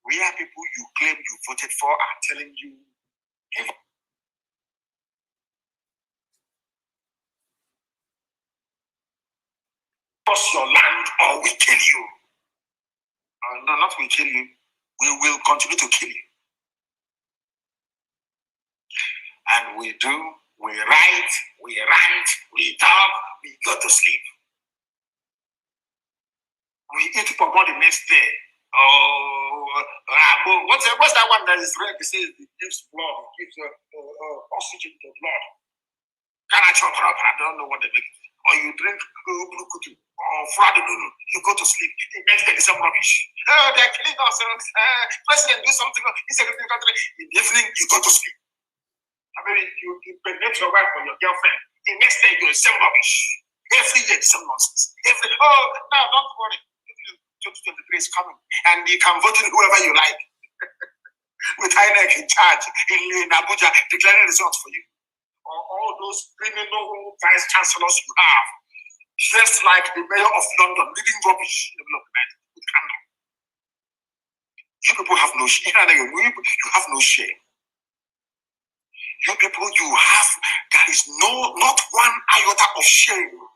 Where people you claim you voted for are telling you, give us your land or we kill you. No, not we kill you. We will continue to kill you. And we do, we write, we rant, we talk, we go to sleep. We eat for the next day. What's that one that is red? It says it gives blood, it gives oxygen to blood. I don't know what they make it. Or you drink or fradununu, you go to sleep. The next day is some rubbish. They're killing us. President, do something. He's a country. In the evening, you go to sleep. I mean, you pregnant your wife or your girlfriend. The next day, you're the same rubbish. Every year, the same nonsense. Now, don't worry. 2023 is coming, and you can vote in whoever you like. With INEC in charge in Abuja, declaring results for you. Or all those criminal vice chancellors you have, dressed like the mayor of London, leading rubbish in the middle of the night with candle. You people have no shame. You have no shame. You people, there is not one iota of shame.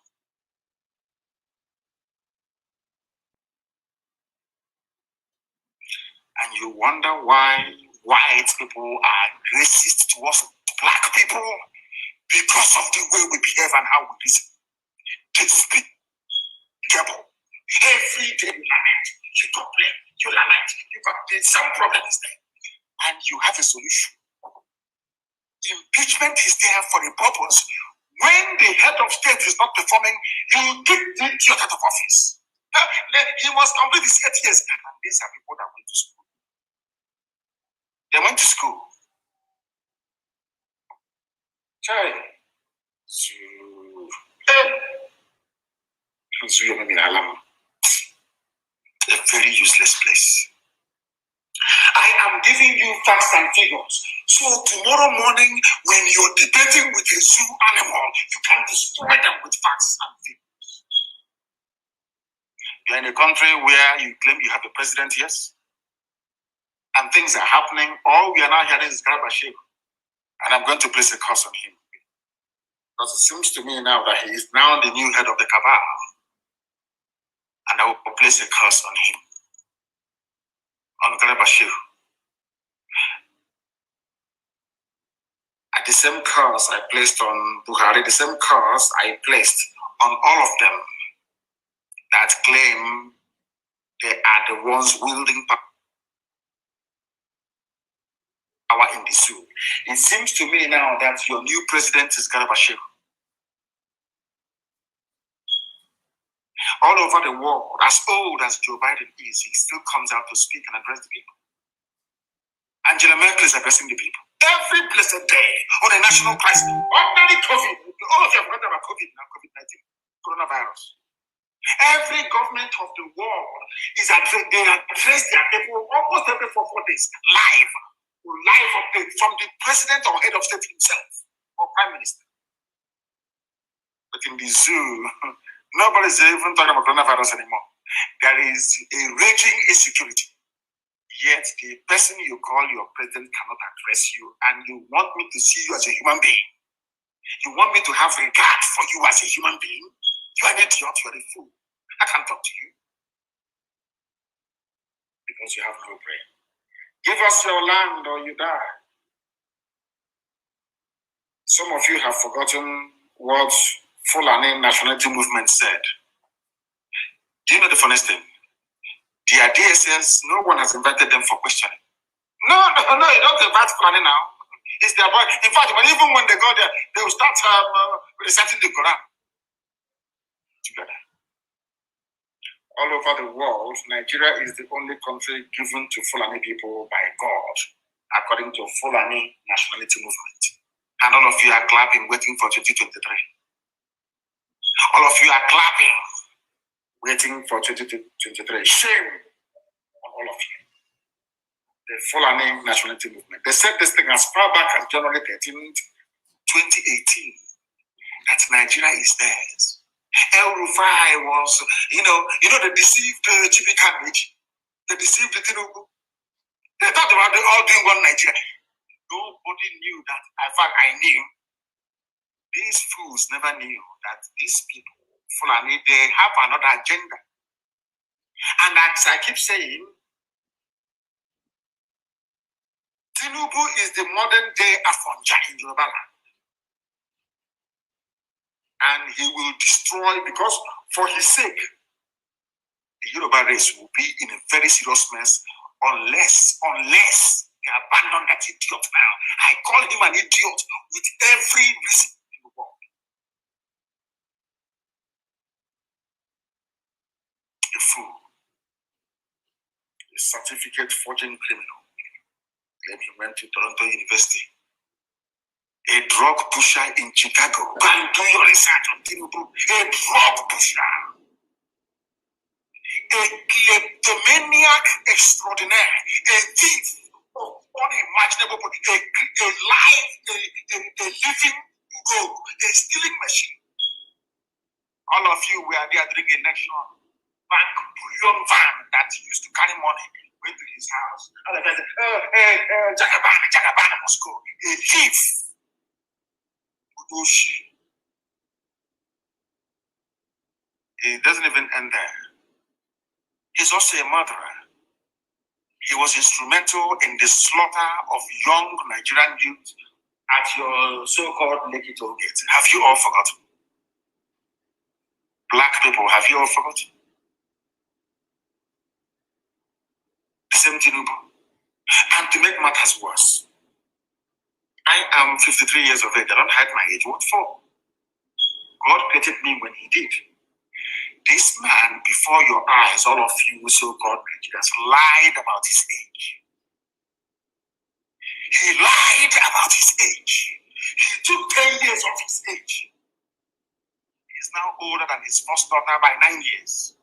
And you wonder why white people are racist towards black people because of the way we behave and how we listen. Despicable. Every day you lament, you complain, you lament, some problem is there. And you have a solution. Impeachment is there for a purpose. When the head of state is not performing, you kick the idiot out of office. He must complete his 8 years. And these are people that went to school. They went to school. A very useless place. I am giving you facts and figures. So tomorrow morning, when you're debating with a zoo animal, you can destroy them with facts and figures. You're in a country where you claim you have a president, yes? And things are happening. All we are now hearing is Garba-Shehu. And I'm going to place a curse on him. Because it seems to me now that he is now the new head of the cabal. And I will place a curse on him. On Garba-Shehu. The same curse I placed on Buhari, the same curse I placed on all of them that claim they are the ones wielding power in the zoo. It seems to me now that your new president is Garba-Shehu. All over the world, as old as Joe Biden is, he still comes out to speak and address the people. Angela Merkel is addressing the people. Every blessed day on a national crisis, ordinary COVID. All of you have heard about COVID now, COVID-19, coronavirus. Every government of the world is they address their people almost every 4 days live update from the president or head of state himself or prime minister. But in the zoo, nobody's even talking about coronavirus anymore. There is a raging insecurity. Yet the person you call your president cannot address you, and you want me to see you as a human being. You want me to have regard for you as a human being. You are an idiot, you are a fool. I can't talk to you because you have no brain. Give us your land or you die. Some of you have forgotten what Fulani nationality movement said. Do you know the funniest thing? Their DSS, no one has invited them for questioning. No, you don't invite Fulani now. It's their boy. In fact, even when they go there, they will start reciting the Quran together. All over the world, Nigeria is the only country given to Fulani people by God, according to Fulani nationality movement. And all of you are clapping, waiting for 2023. All of you are clapping, waiting for 2023. Shame on all of you. The Fulani nationality movement. They said this thing as far back as January 13th, 2018, that Nigeria is theirs. El Rufai was, they deceived Chibika Meji. They deceived the Tinubu. They thought they were all doing one Nigeria. Nobody knew that. In fact, I knew. These fools never knew that these people, Fulani, they have another agenda. And as I keep saying, Tinubu is the modern day Afonja in Yoruba land. And he will destroy, because for his sake, the Yoruba race will be in a very serious mess unless they abandon that idiot now. I call him an idiot with every reason in the world. A fool. A certificate forging criminal. Then he went to Toronto University. A drug pusher in Chicago. Go and do your research on Tinubu. A drug pusher. A kleptomaniac extraordinaire. A thief of unimaginable body. A living rogue. A stealing machine. All of you were there during the election. Bank bullion van that used to carry money went to his house. And the guy said, Jagaban must go. A thief. It doesn't even end there. He's also a murderer. He was instrumental in the slaughter of young Nigerian youth at your so-called Lekki toll gate. Have you all forgotten? Black people, have you all forgotten? The same Tinubu. And to make matters worse, I am 53 years of age. I don't hide my age. What for? God created me when he did. This man, before your eyes, all of you so-called Nigerians, lied about his age. He lied about his age. He took 10 years of his age. He is now older than his first daughter by 9 years.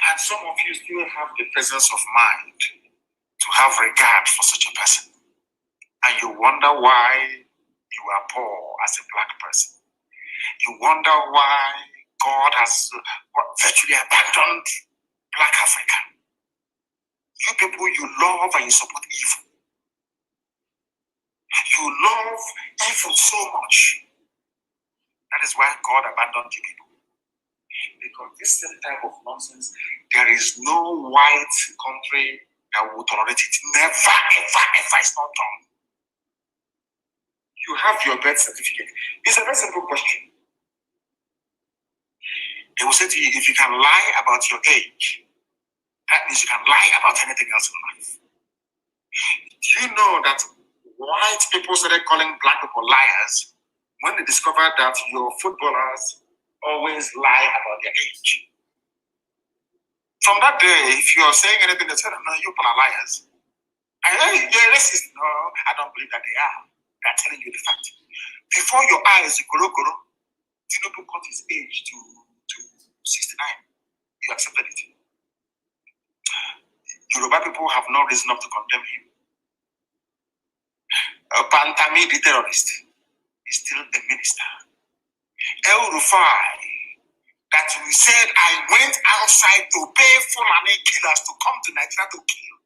And some of you still have the presence of mind to have regard for such a person. And you wonder why you are poor as a black person. You wonder why God has virtually abandoned black Africa. You people, you love and you support evil. You love evil so much. That is why God abandoned you people. Because this same type of nonsense, there is no white country that will tolerate it. Never, ever, ever. It's not done. You have your birth certificate. It's a very simple question. They will say to you, if you can lie about your age, that means you can lie about anything else in life. Do you know that white people started calling black people liars when they discovered that your footballers always lie about their age? From that day, if you are saying anything, they say, no, you people are liars. You're racist. No, I don't believe that they are. They're telling you the fact. Before your eyes, Goro, Tinubu cut his age to 69. You accepted it. Yoruba people have no reason not to condemn him. Pantami, the terrorist, is still a minister. El Rufai, that we said I went outside to pay Fulani killers to come to Nigeria to kill.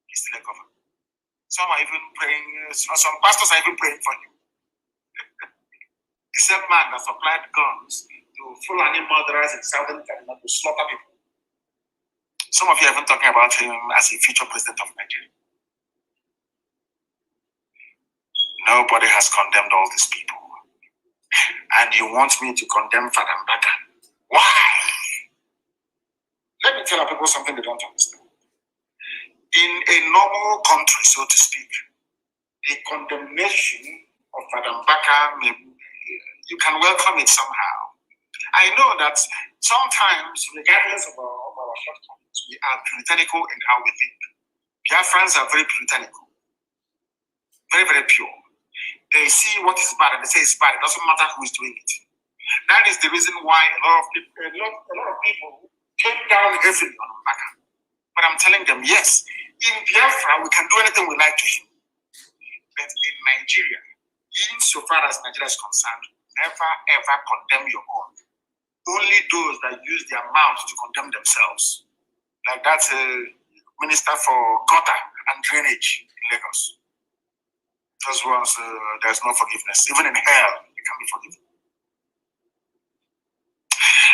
He's still a governor. Some are even praying, some pastors are even praying for him. The same man that supplied guns to Fulani murderers in southern Canada to slaughter people. Some of you are even talking about him as a future president of Nigeria. Nobody has condemned all these people. And you want me to condemn Fadam Baka? Why? Let me tell people something they don't understand. In a normal country, so to speak, the condemnation of Fadam Baka, you can welcome it somehow. I know that sometimes, regardless of our shortcomings, we are puritanical in how we think. Biafrans are very puritanical, very, very pure. They see what is bad and they say it's bad. It doesn't matter who is doing it. That is the reason why a lot of people came down heavily on Mbaka. But I'm telling them, yes, in Biafra we can do anything we like to him. But in Nigeria, insofar as Nigeria is concerned, never ever condemn your own. Only those that use their mouths to condemn themselves. Like that minister for gutter and drainage in Lagos. Those ones, there's no forgiveness. Even in hell, you can be forgiven.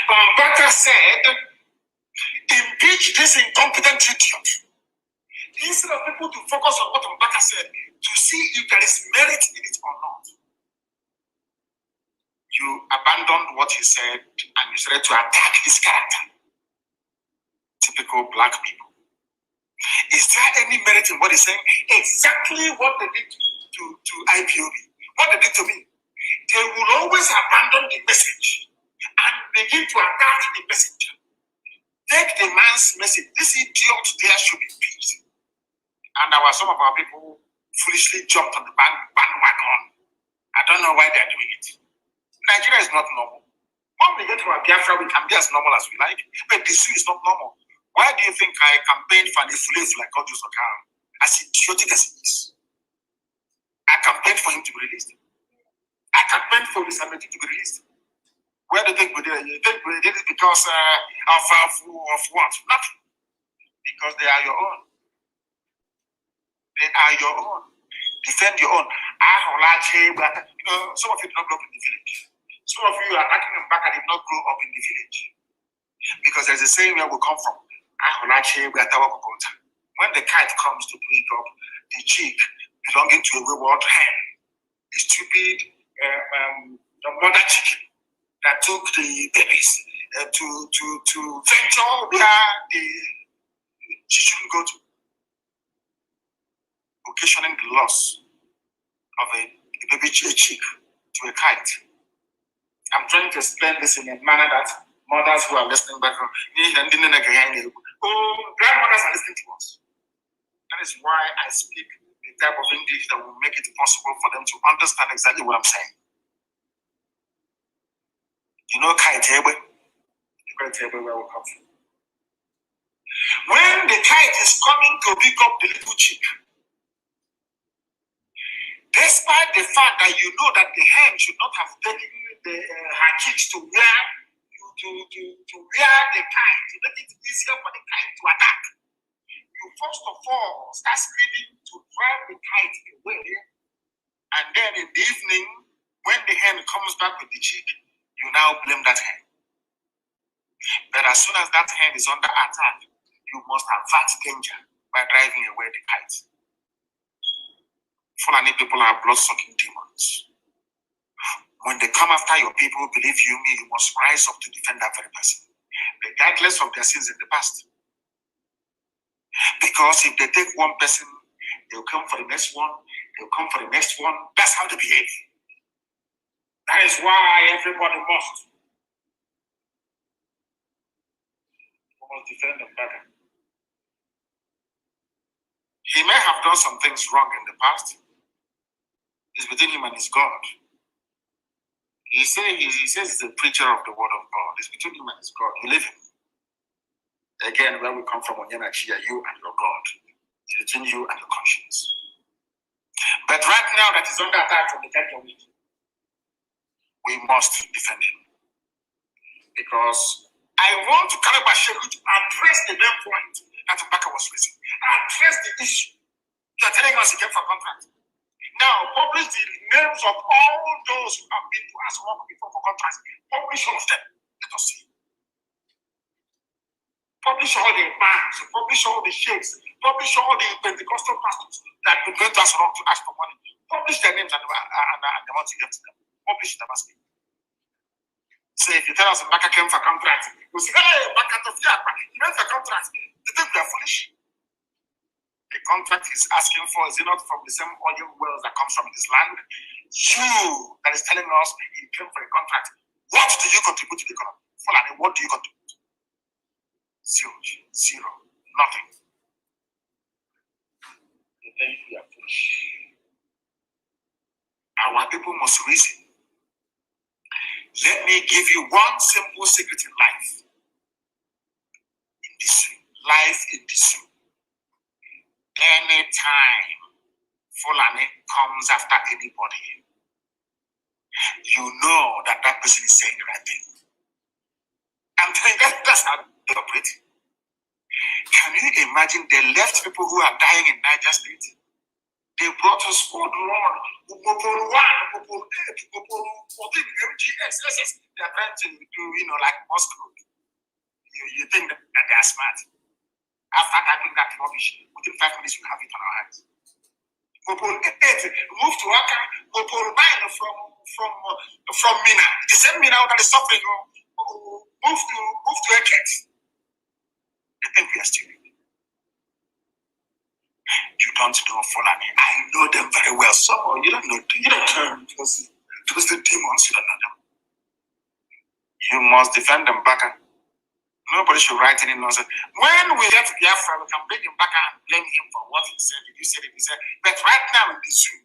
Mbaka said, impeach this incompetent idiot. Instead of people to focus on what Mbaka said, to see if there is merit in it or not, you abandoned what he said and you started to attack his character. Typical black people. Is there any merit in what he's saying? Exactly what they did to IPOB. What they did to me. They will always abandon the message and begin to attack the messenger. Take the man's message. This idiot there should be peace. And some of our people foolishly jumped on the bandwagon. I don't know why they're doing it. Nigeria is not normal. When we get to our Biafra, we can be as normal as we like. But the issue is not normal. Why do you think I campaigned for the slave like Audios Okara? As idiotic as it is. I campaigned for him to be released. I campaigned for Nnamdi to be released. Where do you think we did it? You think we did it because of what? Nothing. Because they are your own. They are your own. Defend your own. Some of you did not grow up in the village. Some of you are acting back and did not grow up in the village. Because there's a saying where we come from. When the kite comes to pick up the chick belonging to a wayward hen, the stupid the mother chicken that took the babies to venture where she shouldn't go to, occasioning the loss of a baby chick to a kite. I'm trying to explain this in a manner that mothers who are listening back home, grandmothers are listening to us. That is why I speak the type of English that will make it possible for them to understand exactly what I'm saying. You know, kite where we come from. When the kite is coming to pick up the little chick, despite the fact that you know that the hen should not have taken her chicks to where the kite, to make it easier for the kite to attack, you first of all start screaming to drive the kite away, and then in the evening, when the hen comes back with the chick, you now blame that hen. But as soon as that hen is under attack, you must avert danger by driving away the kite. Fulani people are blood-sucking demons. When they come after your people, believe you me, you must rise up to defend that very person, regardless of their sins in the past. Because if they take one person, they'll come for the next one, they'll come for the next one. That's how they behave. That is why everybody must defend them better. He may have done some things wrong in the past. It's between him and his God. He says he's a preacher of the word of God. It's between him and his God. You live him. Again, where we come from, Onyenachia, you and your God. It's between you and your conscience. But right now that he's under attack from the temple, we must defend him. Because I want to carry Basheku to address the main point that Mbaka was raising. Address the issue. You are telling us he came for contract. Now, publish the names of all those who have been to us work before for contracts. Publish all of them. Let us see. Publish all the imams, publish all the sheikhs, publish all the Pentecostal pastors that have been going to us wrong to ask for money. Publish their names and the ones you get to them. Publish them as well. So if you tell us Mbaka came for contract, we'll say, hey, Mbaka to Fiakwa, he went for contract. You think we are foolish? The contract he's asking for, is it not from the same oil wells that comes from this land? You that is telling us he came for a contract. What do you contribute to the economy? Fulani, what do you contribute? Zero. Nothing. You think we are foolish. Our people must reason. Let me give you one simple secret in life. In this life in this room. Anytime Fulani comes after anybody, you know that person is saying the right thing. I'm telling you, that's how they operate. Can you imagine the left people who are dying in Niger State? They brought us squad run, Upopol 1, Upopol 8, Upopol 14, MGS, SS. They're trying to do, like Moscow. You think that they are smart. After typing that rubbish, within 5 minutes, you have it on our hands. Upopol 8, move to Aka, Upopol 9 from Mina. The same Mina that is suffering, move to Eket. They think we are stupid. You don't know Fulani. I know them very well. So you don't know. You don't know because the demons. You don't know them. You must defend them back. Nobody should write any nonsense. When we get to Biafra, we can bring him back and blame him for what he said. If you said it, he said. But right now in the zoo,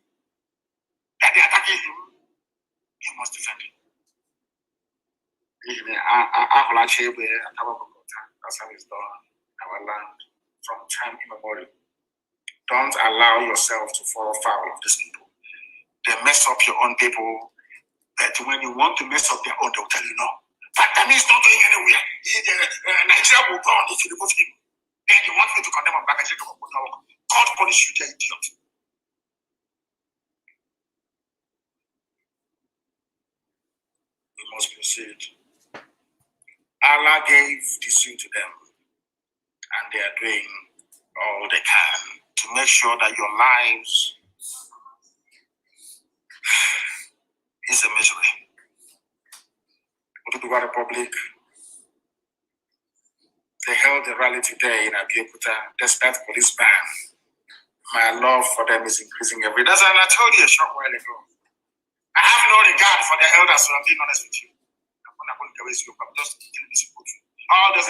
that they're attacking him, you must defend him. That's how it's done in our land from time immemorial. Don't allow yourself to fall foul of these people. They mess up your own people, but when you want to mess up their own, they'll tell you no. That means not going anywhere. Nigeria will go on if you remove him. Then you want me to condemn him back and say, God punish you, the idiot. We must proceed. Allah gave the zoo to them, and they are doing all they can to make sure that your lives is a misery. Oduduwa Republic, they held a rally today in Abeokuta despite police ban. My love for them is increasing every day. That's what I told you a short while ago. I have no regard for the elders, so I'm being honest with you. I'm just telling you. All those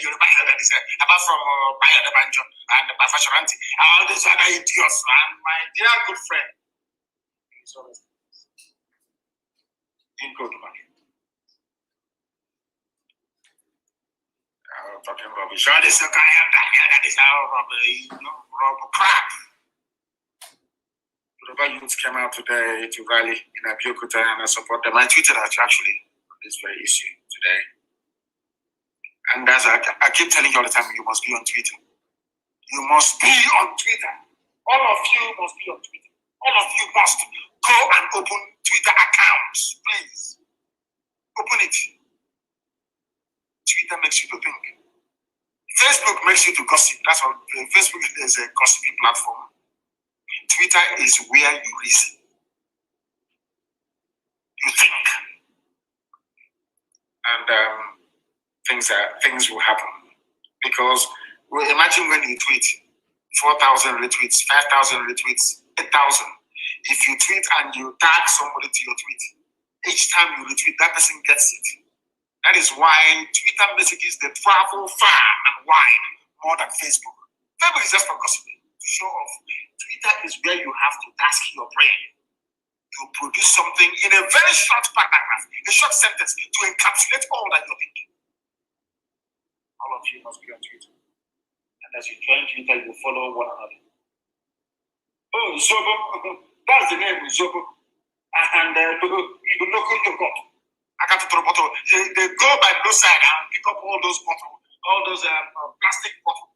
Yoruba elders, apart from Bayo de Banjo and Bafasharanti, all those other idiots, and my dear good friend. Good man. Talking rubbish. All this elder is rob crap. Yoruba youth came out today to rally in Abeokuta and I support them. I tweeted actually on this very issue today. And as I keep telling you all the time, you must be on Twitter. You must be on Twitter. All of you must be on Twitter. All of you must go and open Twitter accounts, please. Open it. Twitter makes you to think. Facebook makes you to gossip. That's what Facebook is, a gossiping platform. Twitter is where you reason. You think. And things will happen. Because imagine when you tweet 4,000 retweets, 5,000 retweets, 8,000. If you tweet and you tag somebody to your tweet, each time you retweet, that person gets it. That is why Twitter messages they travel far and wide more than Facebook. Facebook is just for gossiping, to show off. Twitter is where you have to task your brain. to produce something in a very short paragraph, a short sentence, to encapsulate all that you're thinking. All of you must be on Twitter. And as you join Twitter, you follow one another. Oh, Zobo, that's the name, Zobo. And you look in the got. I got to throw bottle. They go by both sides and pick up all those bottles, all those plastic bottles.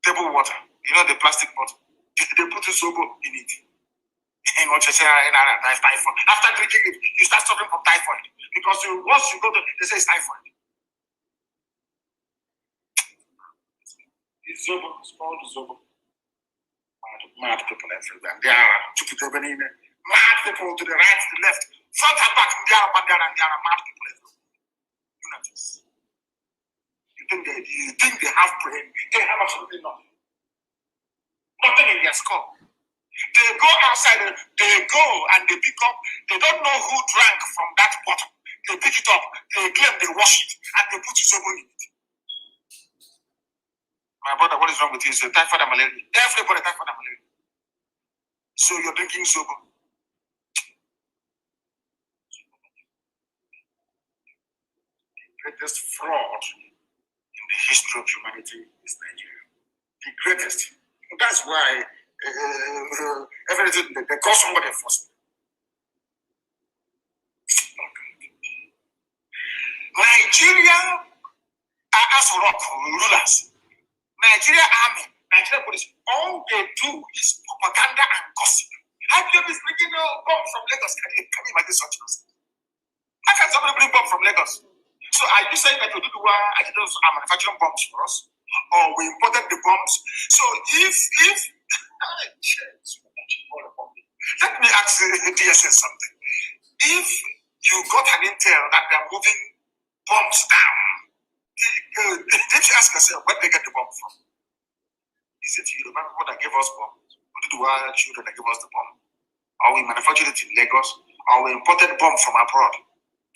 Table water, you know the plastic bottle. They put a Zobo in it. And what you say, typhoid. After drinking it, you start suffering from typhoid. Because once you go to, they say it's typhoid. It's Zobo, it's called Zobo. Mad people everywhere. There are mad people to the right, to the left, front and back, and there are mad people everywhere. You know this. You think they have brain? They have absolutely nothing. Nothing in their skull. They go outside, they go and they pick up, they don't know who drank from that bottle. They pick it up, they claim they wash it, and they put Zobo in it. My brother, what is wrong with you? So typhoid and malaria. Everybody typhoid and malaria. So you're drinking Zobo. The greatest fraud in the history of humanity is Nigeria. The greatest. That's why everything they call somebody first. Nigeria are as rock rulers. Nigeria army, Nigeria police, all they do is propaganda and gossip. IPM is bringing a bomb from Lagos. Can you imagine such nonsense? How can somebody bring bomb from Lagos? So are you saying that Oduduwa are manufacturing bombs for us? Or we imported the bombs? So if let me ask DSS something. If you got an intel that they're moving bombs down, did you ask yourself where they get the bomb from? Is it you remember people that gave us bombs? Oduduwa children that gave us the bomb? Or we manufactured it in Lagos? Or we imported bomb from abroad?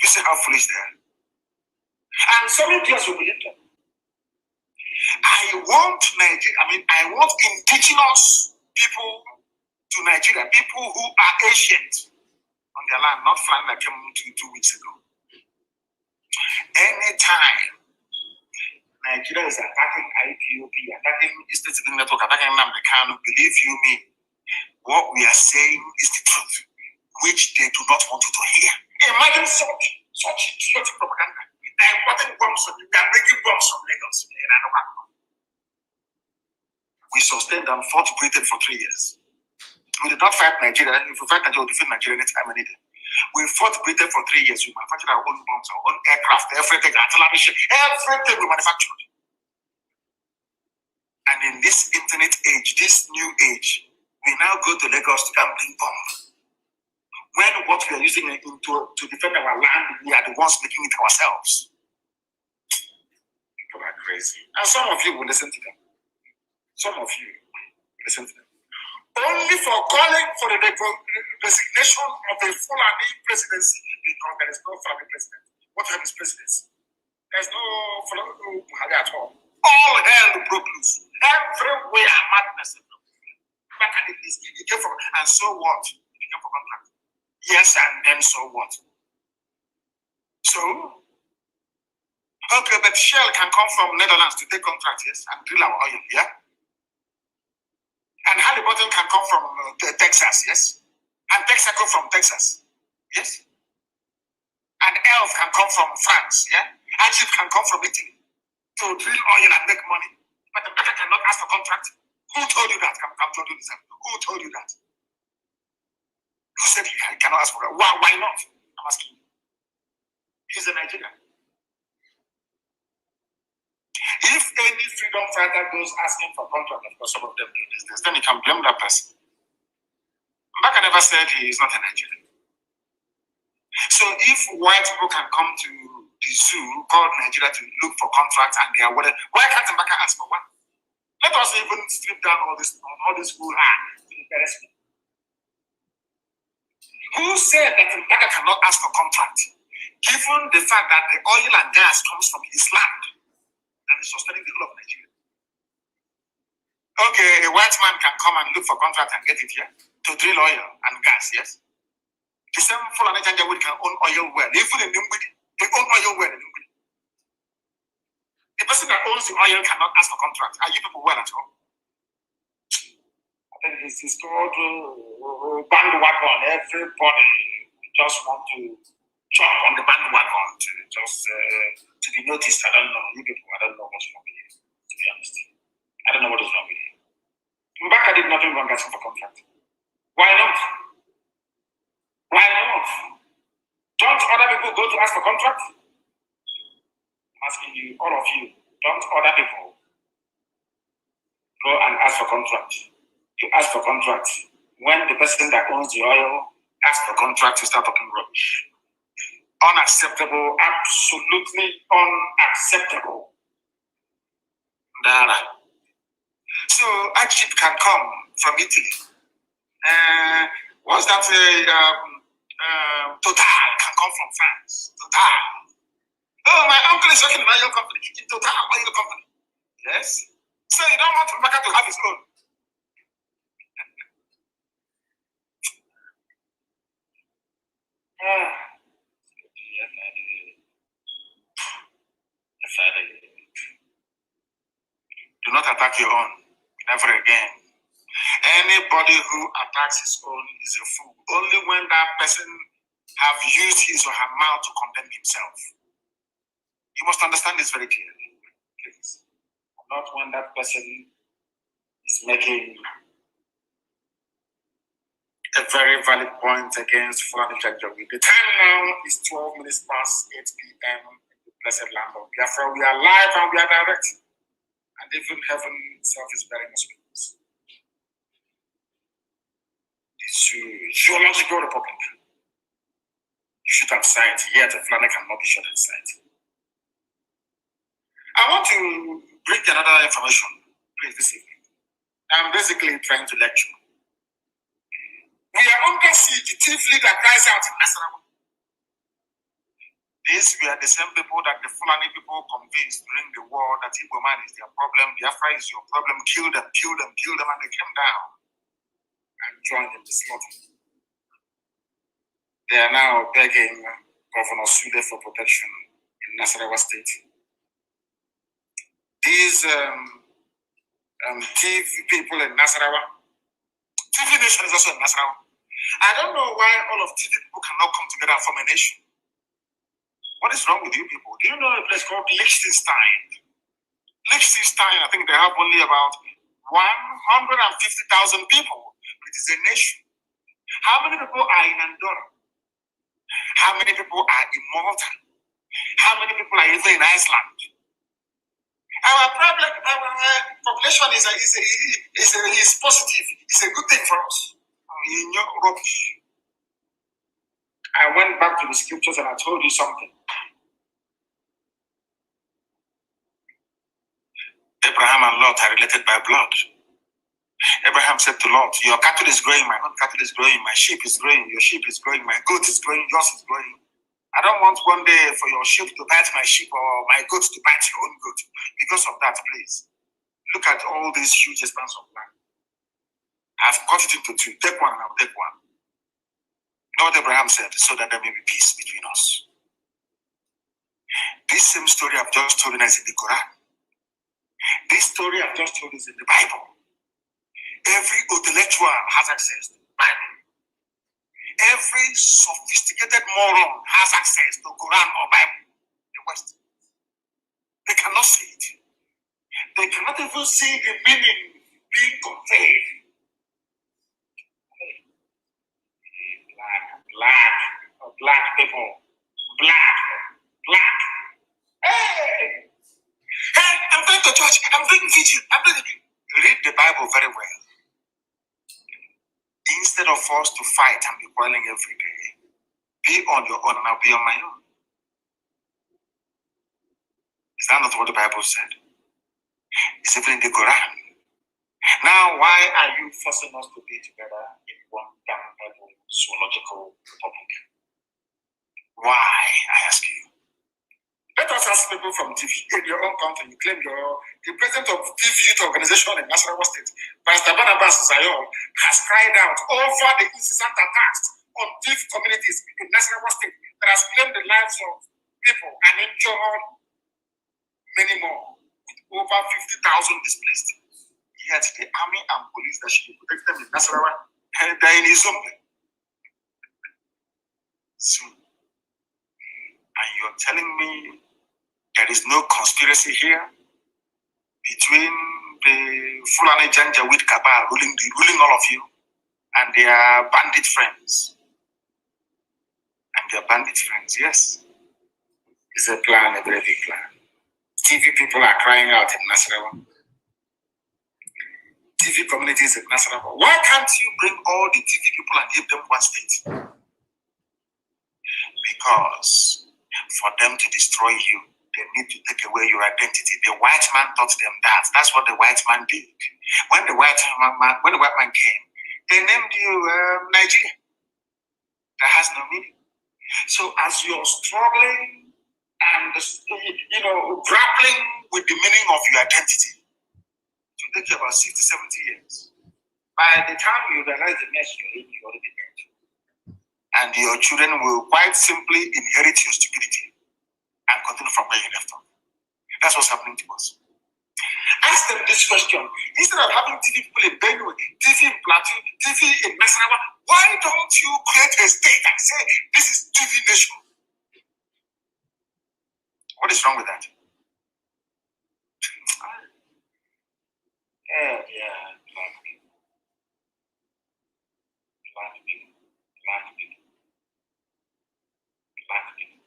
You see how foolish they are. And some Indians will believe them. I want indigenous people to Nigeria, people who are ancient on their land, not flying like came 2 weeks ago. Anytime Nigeria is attacking IPOP, attacking Eastern Civil Network, attacking Nnamdi Kanu, believe you me, what we are saying is the truth, which they do not want you to hear. Imagine such idiotic propaganda. They're importing bombs, they're making bombs from Lagos. We sustained and fought Britain for 3 years. We did not fight Nigeria. If we fight Nigeria, we'll defeat Nigeria anytime, any day. We fought Britain for 3 years. We manufactured our own bombs, our own aircraft, everything, artillery, everything we manufactured. And in this internet age, this new age, we now go to Lagos to come bring bombs. When what we are using to defend our land, we are the ones making it ourselves. People are crazy. And some of you will listen to them. Some of you will listen to them. Only for calling for the resignation of the Fulani presidency, because there is no Fulani president. What time is presidency? There's no Fulani at all. All hell broke loose. Everywhere madness. Back at it came from, and so what? It came from contract. Yes, and then so what? So, okay, but Shell can come from Netherlands to take contract, yes, and drill our oil, yeah? And Halliburton can come from Texas, yes? And Texaco from Texas, yes? And Elf can come from France, yeah? And Chip can come from Italy to drill oil and make money. But the banker cannot ask for contract. Who told you that? Come told you this. Who told you that? Who said he cannot ask for that? Why not? I'm asking you. He's a Nigerian. If any freedom fighter goes asking for contract, of course some of them do this, then you can blame that person. Mbaka never said he is not a Nigerian. So if white people can come to the zoo called Nigeria to look for contracts and they are whatever, why can't Mbaka ask for one? Let us even strip down all this who are to the parents. Who said that Mbaka cannot ask for contract, given the fact that the oil and gas comes from his land and is sustaining the whole of Nigeria? Okay, a white man can come and look for contract and get it here. to drill oil and gas, yes? The same Fulani Janjaweed can own oil well. Even in Nnamdi, they own oil well in Nnamdi. The person that owns the oil cannot ask for contract. Are you people well at home? I think it's called bandwagon. Everybody just want to jump on the bandwagon to be noticed. I don't know. You people, I don't know what's wrong with you, to be honest. I don't know what is wrong with you. Mbaka did nothing wrong asking for contract. Why not? Why not? Don't other people go to ask for contract? I'm asking you, all of you, don't other people go and ask for contract. You ask for contract. When the person that owns the oil asks for contract, you start talking rubbish. Unacceptable, absolutely unacceptable. Dara. So hardship can come from Italy. What's that? Total can come from France. Total. Oh, my uncle is working in my oil company. In Total oil company. Yes. So you don't want Mbaka to have his own. Do not attack your own. Never again. Anybody who attacks his own is a fool. Only when that person have used his or her mouth to condemn himself. You must understand this very clearly, please. Not when that person is making a very valid point against Fulani Janjaweed. The time now is 12 minutes past 8 p.m. in the blessed land of Biafra. We are live and we are direct. And even heaven itself is bearing us witness. It's a geological republic. You shoot at sight, yet a Fulani cannot be shot at sight. I want to bring another information, please, this evening. I'm basically trying to lecture. We are under siege. The thief leader cries out in Nasarawa. These were the same people that the Fulani people convinced during the war that Igbo man is their problem, Biafra is your problem, kill them, and they came down and joined in the slaughter. They are now begging Governor Sude for protection in Nasarawa State. These thief people in Nasarawa, TV Nation is also in Nasarawa. I don't know why all of TV people cannot come together and form a nation. What is wrong with you people? Do you know a place called Liechtenstein? Liechtenstein, I think they have only about 150,000 people. It is a nation. How many people are in Andorra? How many people are in Malta? How many people are even in Iceland? Our problem, our population is positive. It's a good thing for us. In your rubbish. I went back to the scriptures and I told you something. Abraham and Lot are related by blood. Abraham said to Lot, your cattle is growing, my own cattle is growing, my sheep is growing, your sheep is growing, my goat is growing, yours is growing. I don't want one day for your sheep to bite my sheep or my goat to bite your own goat. Because of that, please, look at all these huge expanse of land. I've cut it into two. Take one and I'll take one. You know what Abraham said? So that there may be peace between us. This same story I've just told you is in the Quran. This story I've just told you is in the Bible. Every intellectual has access to the Bible. Every sophisticated moron has access to Quran or Bible in the West. They cannot see it. They cannot even see the meaning being conveyed. Black people. Black. Hey, I'm going to church. I'm doing video. Read the Bible very well. Instead of us to fight and be quarreling every day, be on your own and I'll be on my own. Is that not what the Bible said? It's even in the Quran. Now, why are you forcing us to be together in one damn Bible zoological republic? Why, I ask you? Let us ask people from TV in your own country. You claim the president of TV Youth Organization in Nasarawa State, Pastor Barnabas Zion, has cried out over the incessant attacks on thief communities in Nasarawa State that has claimed the lives of people and injured many more, with over 50,000 displaced. Yet the army and police that should protect them in Nasarawa, they're in something. So, and you're telling me there is no conspiracy here between the Fulani Janjaweed cabal ruling all of you and their bandit friends. Yes. It's a plan, a very big plan. TV people are crying out in Nasarawa. TV communities in Nasarawa. Why can't you bring all the TV people and give them one state? Because for them to destroy you, they need to take away your identity. The white man taught them that. That's what the white man did. When the white man came, they named you Nigeria. That has no meaning. So as you're struggling and grappling with the meaning of your identity, it will take you about 60, 70 years. By the time you realize the mess you're in, you're already dead. And your children will quite simply inherit your stupidity and continue from where you left off. That's what's happening to us. Ask them this question. Instead of having TV people in Benue, TV in Plateau, TV in Nasarawa, why don't you create a state and say, this is TV nation? What is wrong with that? Black people.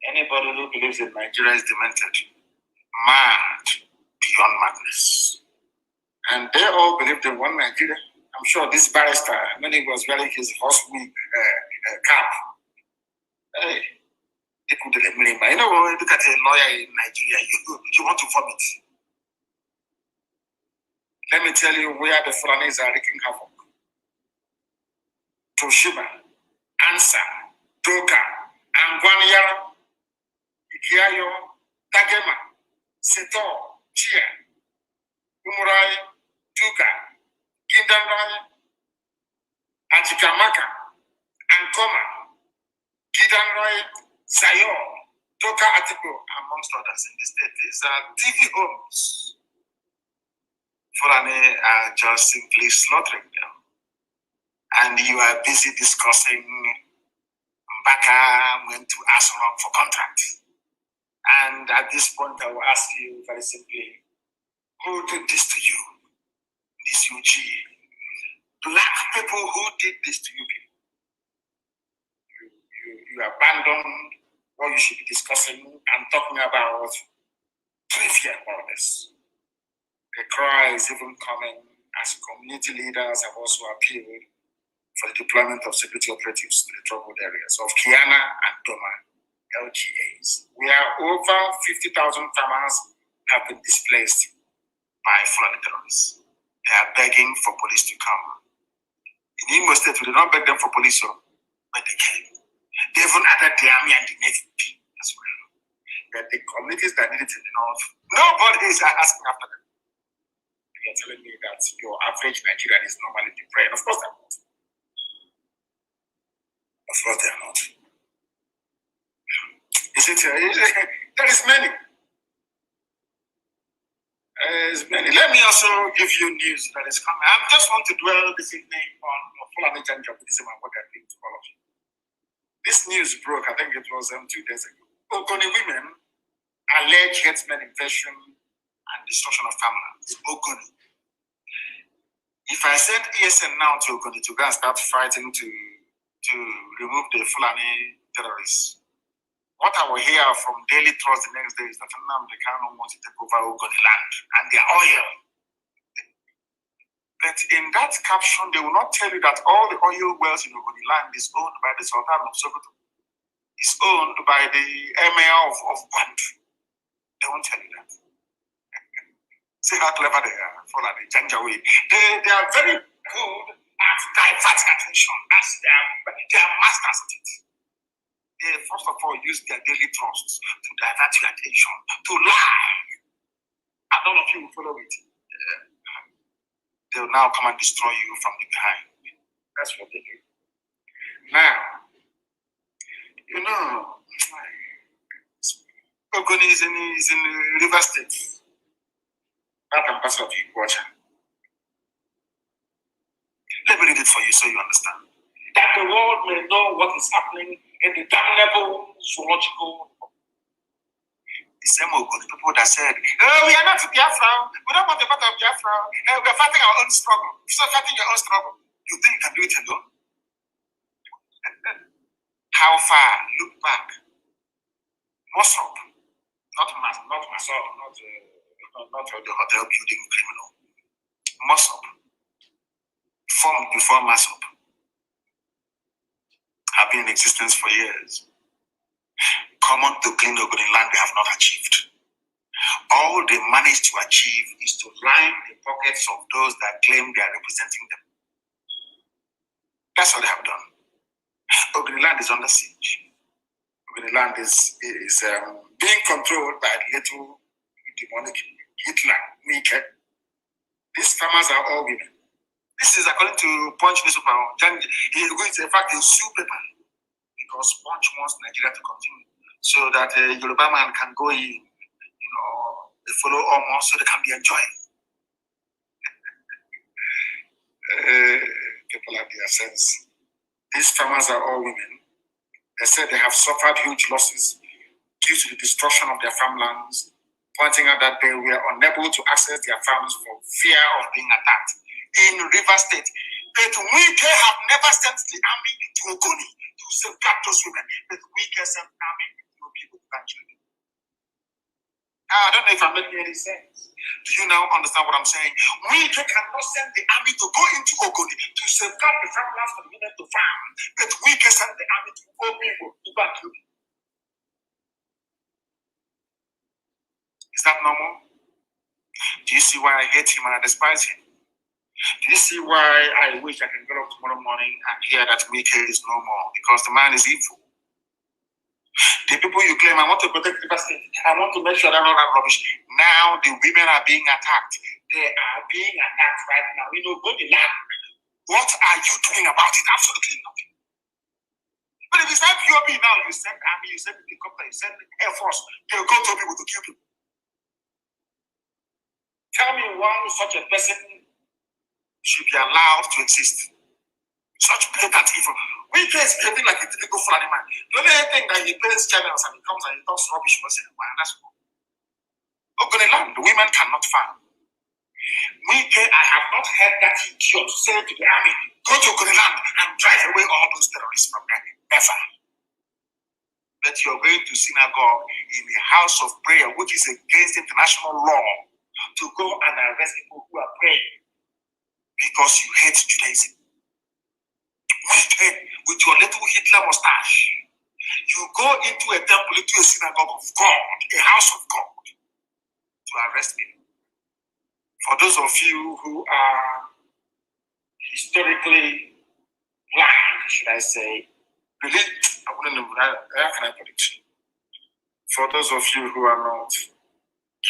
Anybody who believes in Nigeria is demented, mad beyond madness. And they all believed in one Nigeria. I'm sure this barrister, when he was wearing his horse wig cap, they could let me. You know, look at a lawyer in Nigeria, you want to vomit. Let me tell you where the Fulanis are wreaking havoc. Toshima, Ansa, Doka, Angwanyara, Ikiayo, Tagema, Seto, Chia, Umurai, Tuka, Kindanrai, Ajikamaka, Ankoma, Kidanrai, Sayo, Toka Atiku, amongst others in the state. These are TV homes. Fulani are just simply slaughtering them. And you are busy discussing Mbaka went to Asrock for contract. And at this point, I will ask you very simply, who did this to you? This UG. Black people who did this to you people. You abandoned what you should be discussing and talking about trivial matters. The cry is even coming as community leaders have also appealed for the deployment of security operatives to the troubled areas of Kiana and Doma LGAs, where over 50,000 farmers have been displaced by Fulani terrorists. They are begging for police to come. In Imo State, we did not beg them for police, but they came. They even added the army and the Navy as well. That the communities that need it in the north, nobody is asking after them. You're telling me that your average Nigerian is normally depressed. Of course they're not. Of course they are not. There is many. Let me also give you news that is coming. I just want to dwell this evening on Fulani Janjaweedism and what they're doing to all of you. This news broke, I think it was 2 days ago. Ogoni women allege herdsmen invasion and destruction of farmlands. Ogoni. If I send ESN now to Ogoni to go and start fighting to remove the Fulani terrorists, what I will hear from Daily Trust the next day is that Nnamdi Kanu wants to take over Ogoni land and their oil. But in that caption, they will not tell you that all the oil wells in Ogoni land is owned by the Sultan of Sokoto. It's owned by the Emir of Bantu. They won't tell you that. See how clever they are, Fulani Janjaweed. They are very good at diverting attention. They are masters at it. they first of all use their daily trusts to divert your attention, to lie. And all of you will follow it. They will now come and destroy you from the behind. That's what they do. Now, you know, Ogoni is in River State. That ambassador of Iguacha. Let me read it for you so you understand. That the world may know what is happening in the damnable zoological. The same Ogoni people that said, we are not Biafra, we don't want the part of Biafra, we are fighting our own struggle. If you're fighting your own struggle, you think you can do it alone? How far? Look back. Mossop, not Massop, not the hotel building criminal. Mossop, formed before Massop, have been in existence for years. Common to clean Ogoni land they have not achieved. All they managed to achieve is to line the pockets of those that claim they are representing them. That's what they have done. Ogoni land is under siege. Ogoni land is being controlled by little demonic Hitler, Mike. These farmers are all women. This is according to Punch newspaper. He is going to, in fact, a sue paper because Punch wants Nigeria to continue so that Yoruba man can go in, you know, they follow almost so they can be enjoying. People have their sense. These farmers are all women. They said they have suffered huge losses due to the destruction of their farmlands, pointing out that they were unable to access their farms for fear of being attacked. In River State, but we have never sent the army to Ogoni to safeguard those women, but we can send army to people who can kill them. I don't know if I'm making any sense. Do you now understand what I'm saying? We cannot send the army to go into Ogoni to safeguard the farmlands for the women to farm, but we can send the army to go people to go and kill them. Is that normal? Do you see why I hate him and I despise him? Do you see why I wish I can get up tomorrow morning and hear that Mike is no more? Because the man is evil. The people you claim, I want to protect River State, I want to make sure they're not that rubbish. Now the women are being attacked. They are being attacked right now. You know, go to land. What are you doing about it? Absolutely nothing. But if it's not POB now, you send army, you send helicopter, you send Air Force, they'll go to people to kill people. Tell me why such a person should be allowed to exist. Such blatant evil. We face behaving like a typical Fulani man. The only thing that he plays channels and he comes and he talks rubbish for saying, well, that's cool. Ogoni land, the women cannot farm. I have not heard that idiot say to the army, go to Ogoni land and drive away all those terrorists from there. Never. But you're going to synagogue in the house of prayer, which is against international law, to go and arrest people who are praying because you hate Judaism. With your little Hitler mustache, you go into a temple, into a synagogue of God, a house of God, to arrest people. For those of you who are historically blind, should I say, really, I wouldn't know, how can I put it? For those of you who are not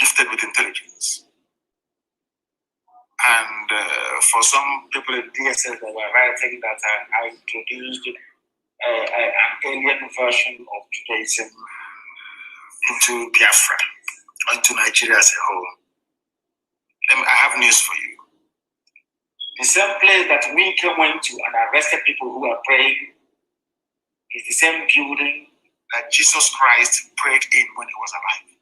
gifted with intelligence, and for some people in DSS that were writing that I introduced an alien version of Judaism into Biafra, or into Nigeria as a whole. I have news for you. The same place that we went to and arrested people who are praying is the same building that Jesus Christ prayed in when he was alive.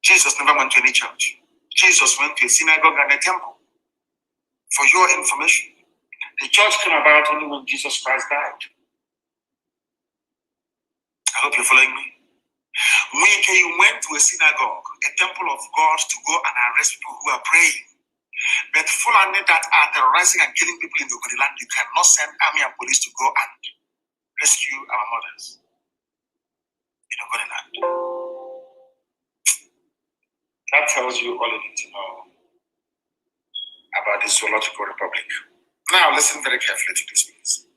Jesus never went to any church. Jesus went to a synagogue and a temple. For your information, the church came about only when Jesus Christ died. I hope you're following me. When he went to a synagogue, a temple of God, to go and arrest people who are praying. But Fulani that are terrorizing and killing people in the Ogoni land, you cannot send army and police to go and rescue our mothers in Ogoni land. That tells you all you need to know about the Zoological Republic. Now listen very carefully to this, please.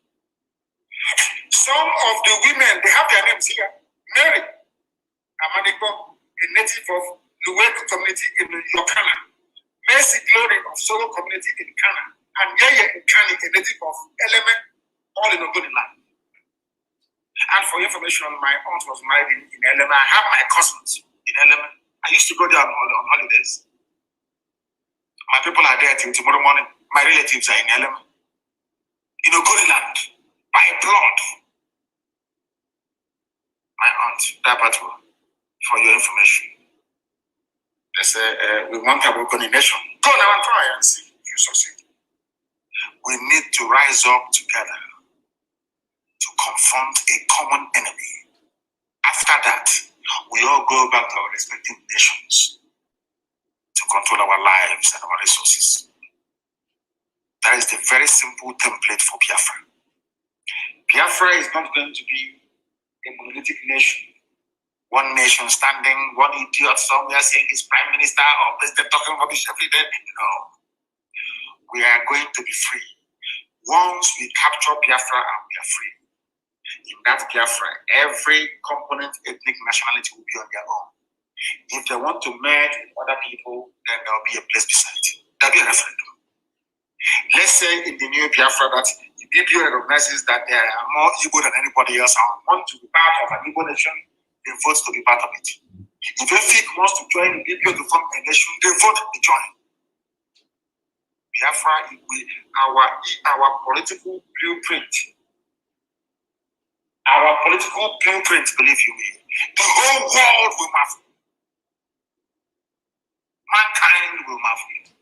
Some of the women, they have their names here. Mary Amadiko, a native of Luwek community in Yokana. Mercy Glory of Solo community in Kana. And Yaya in Kani, a native of Element, all in Ogoni land. And for information, my aunt was married in Element. I have my cousins in Element. I used to go there on holidays. My people are there till tomorrow morning. My relatives are in Element. In Ogoni land, by blood. My aunt, Dabato, for your information. They say, we want a Ogoni nation. Go now and try and see if you succeed. We need to rise up together to confront a common enemy. After that, we all go back to our respective nations to control our lives and our resources. That is the very simple template for Biafra. Biafra is not going to be a monolithic nation. One nation standing, one idiot somewhere saying he's prime minister or president talking rubbish every day. No. We are going to be free. Once we capture Biafra and we are free, in that Biafra, every component, ethnic, nationality will be on their own. If they want to merge with other people, then there will be a place beside it. There will be a referendum. Let's say in the new Biafra that the BBO recognizes that they are more Igbo than anybody else and want to be part of an Igbo nation, they vote to be part of it. If Efik wants to join the BBO to form a nation, they vote to join. Biafra, our political blueprint. Our political blueprint, believe you me, the whole world will marvel. Mankind will marvel.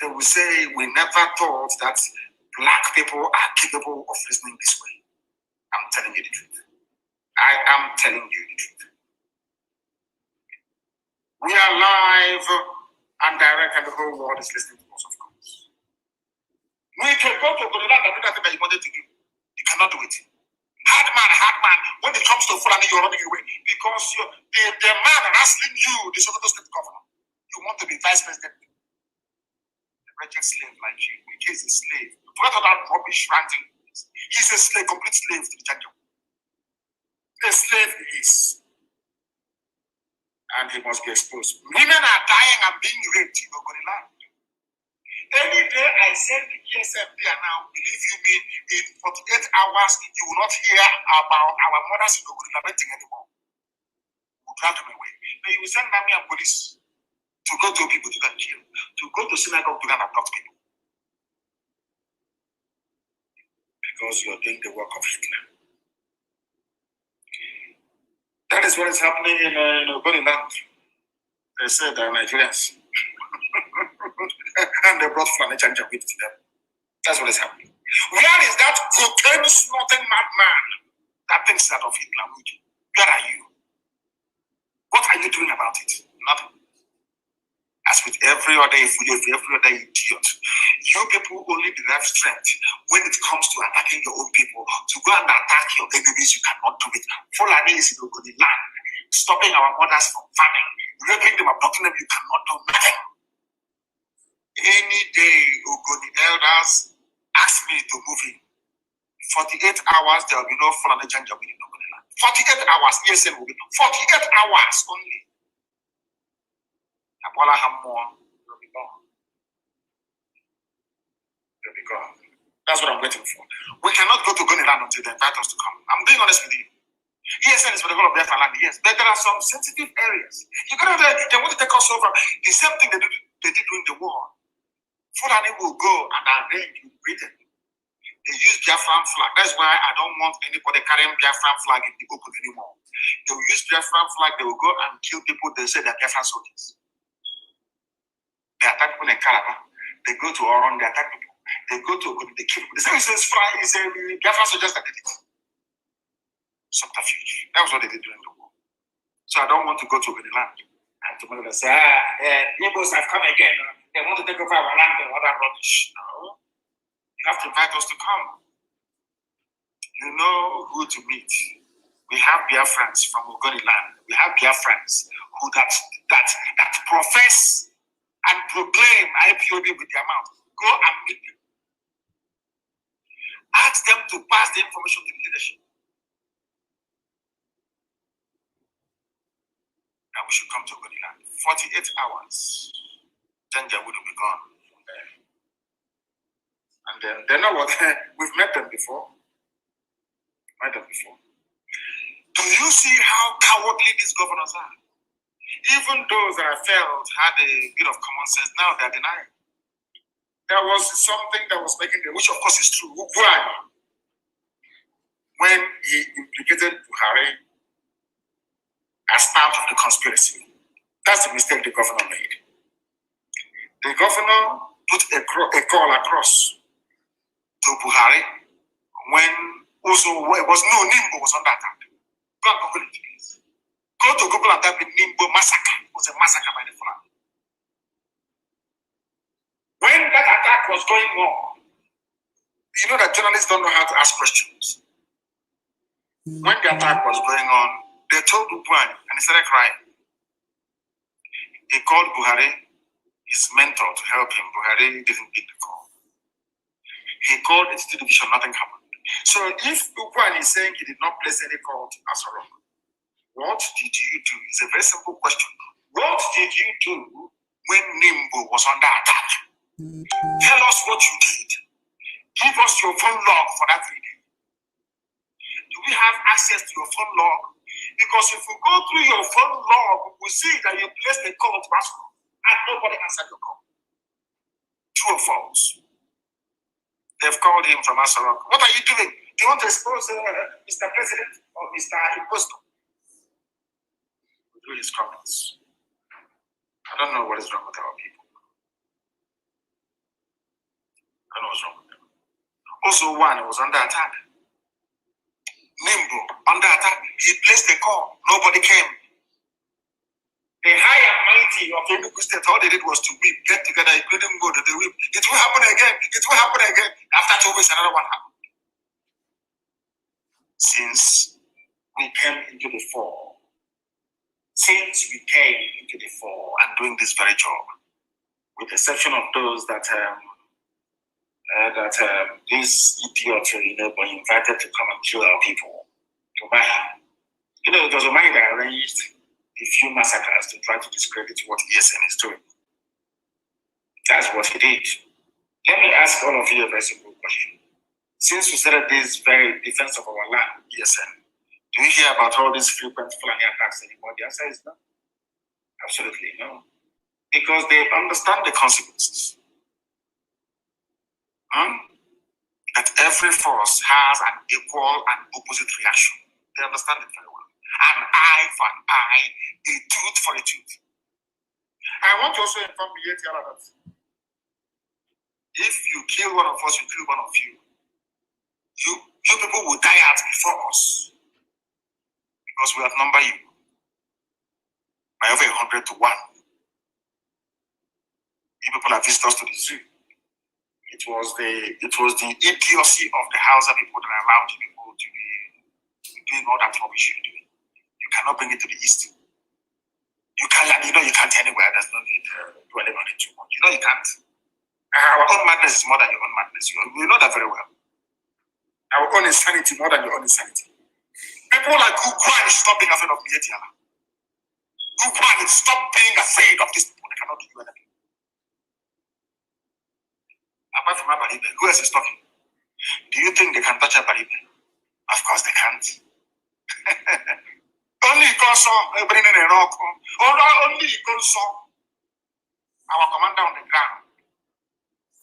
They will say, we never thought that black people are capable of reasoning this way. I'm telling you the truth. I am telling you the truth. We are live and direct, and the whole world is listening to us, of course. We can go to the land and do that thing that you wanted to do. You cannot do it. Hard man. When it comes to Fulani, you're running away because the man wrestling you, the Sokoto state governor, you want to be vice president. The wretched slave like you, which is a slave. Forget all that rubbish ranting. He's a slave, complete slave to the jungle. A slave he is. And he must be exposed. Women are dying and being raped in Ogoni land. Any day I send the ESF there now, believe you me, in 48 hours, you will not hear about our mothers in Ogoni lamenting anymore. We'll drive them away. But you will send army and police to go to people to go and kill, to go to synagogue to go and abduct people. Because you're doing the work of Hitler. That is what is happening in Ogoni land. They said they're Nigerians. And they brought Fulani Janja with them. That's what is happening. Where is that cocaine snorting madman that thinks that of Hitler? Where are you? What are you doing about it? Nothing. As with every other idiot, you people only derive strength when it comes to attacking your own people. To go and attack your enemies, you cannot do it. Fulani is in Ogoni land, stopping our mothers from farming, raping them, abducting them. You cannot do nothing. Any day, Ogoni elders ask me to move in. 48 hours, there will be no Fulani Janja in Ogoni land. 48 hours, ESN will be 48 hours only. Abola Hamon will be gone. They'll be gone. That's what I'm waiting for. We cannot go to Ogoni land until they invite us to come. I'm being honest with you. ESN is for the whole of Biafra land, yes. But there are some sensitive areas. They want to take us over. The same thing they did during the war. Fulani will go and arrange with Britain. They use Biafran flag. That's why I don't want anybody carrying Biafran flag in the open anymore. They will use Biafran flag. They will go and kill people. They say they're Biafran soldiers. They attack people in Calabar. They go to Oron. They attack people. They go to Ogoni. They kill people. They say it's Biafran soldiers that did it. Subterfuge. That was what they did during the war. So I don't want to go to Ogoni land. And tomorrow they say, Igbos have come again. They want to take over our land and other rubbish. No. You have to invite us to come. You know who to meet. We have Biafrans from Ogoni land. We have Biafrans who that profess and proclaim IPOB with their mouth. Go and meet them. Ask them to pass the information to the leadership. And we should come to Ogoniland. 48 hours. Then they would be gone from there. And then they know what? We've met them before. Do you see how cowardly these governors are? Even those that I felt had a bit of common sense, now they're denying. There was something that was making them, which of course is true. When he implicated Buhari as part of the conspiracy. That's the mistake the governor made. The governor put a call across to Buhari when also Nimbo was under attack. Go and Google it, please. Go to Google and type in Nimbo massacre. It was a massacre by the Fulani. When that attack was going on, you know that journalists don't know how to ask questions. When the attack was going on, they told Buhari and he started crying. He called Buhari, his mentor, to help him. Buhari didn't pick the call. He called the division, nothing happened. So if Buhari is saying he did not place any call to Asarok, what did you do? It's a very simple question. What did you do when Nimbo was under attack? Tell us what you did. Give us your phone log for that video. Do we have access to your phone log? Because if we go through your phone log, we will see that you placed a call to Asarok and nobody answered your call. True or false? They've called him from Asarok. What are you doing? Do you want to expose Mr. President or Mr. Imposter? Through his comments. I don't know what is wrong with our people. I don't know what's wrong with them. Also, one was under attack. Nimbo, under attack. He placed a call. Nobody came. The high and mighty of Enugu State, all they did was to weep, get together, including go to the weep. It will happen again. It will happen again. After 2 weeks, another one happened. Since we came into the fore, and doing this very job, with the exception of those that this idiot, were invited to come and kill our people, to buy him. It was a man that arranged a few massacres to try to discredit what ESN is doing. That's what he did. Let me ask all of you a very simple question. Since we started this very defense of our land, ESN, do you hear about all these frequent Fulani attacks anymore? The answer is no. Absolutely no. Because they understand the consequences. That every force has an equal and opposite reaction. They understand it very well. An eye for an eye, a tooth for a tooth. I want to also inform you that if you kill one of us, you kill one of you. You people will die out before us. Because we outnumber you by over 100 to 1. You people have visited us to the zoo. It was the idiocy of the Hausa people that allowed you people to be doing all that rubbish you're doing. You cannot bring it to the East. You can't anywhere. There's no need to dwell on it too much. You can't. Our own madness is more than your own madness. You know that very well. Our own insanity more than your own insanity. People like Ukwan stop being afraid of Mietiala. Ukwan stop being afraid of these people. They cannot do you anything. Apart from Abaribe, who else is talking? Do you think they can touch Abaribe? Of course they can't. Only Ikoso, only Ikoso, our commander on the ground.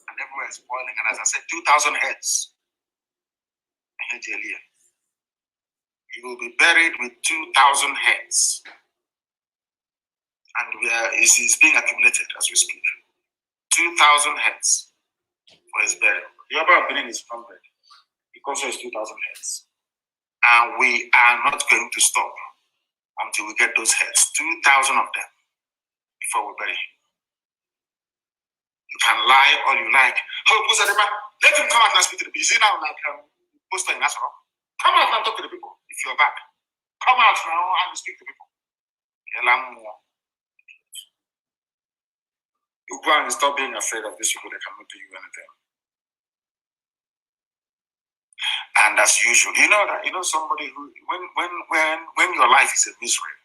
And everywhere is boiling. And as I said, 2,000 heads. He will be buried with 2,000 heads. And it's being accumulated as we speak. 2,000 heads for his burial. The other opening is 100. Because it's 2,000 heads. And we are not going to stop until we get those heads. 2,000 of them before we bury him. You can lie all you like. Let him come out and speak to the people. See now, like poster in Nassau. Come out and talk to the people if you're back. Come out now and speak to people. You go and stop being afraid of these people. They cannot do you anything. And as usual, somebody who when your life is a misery,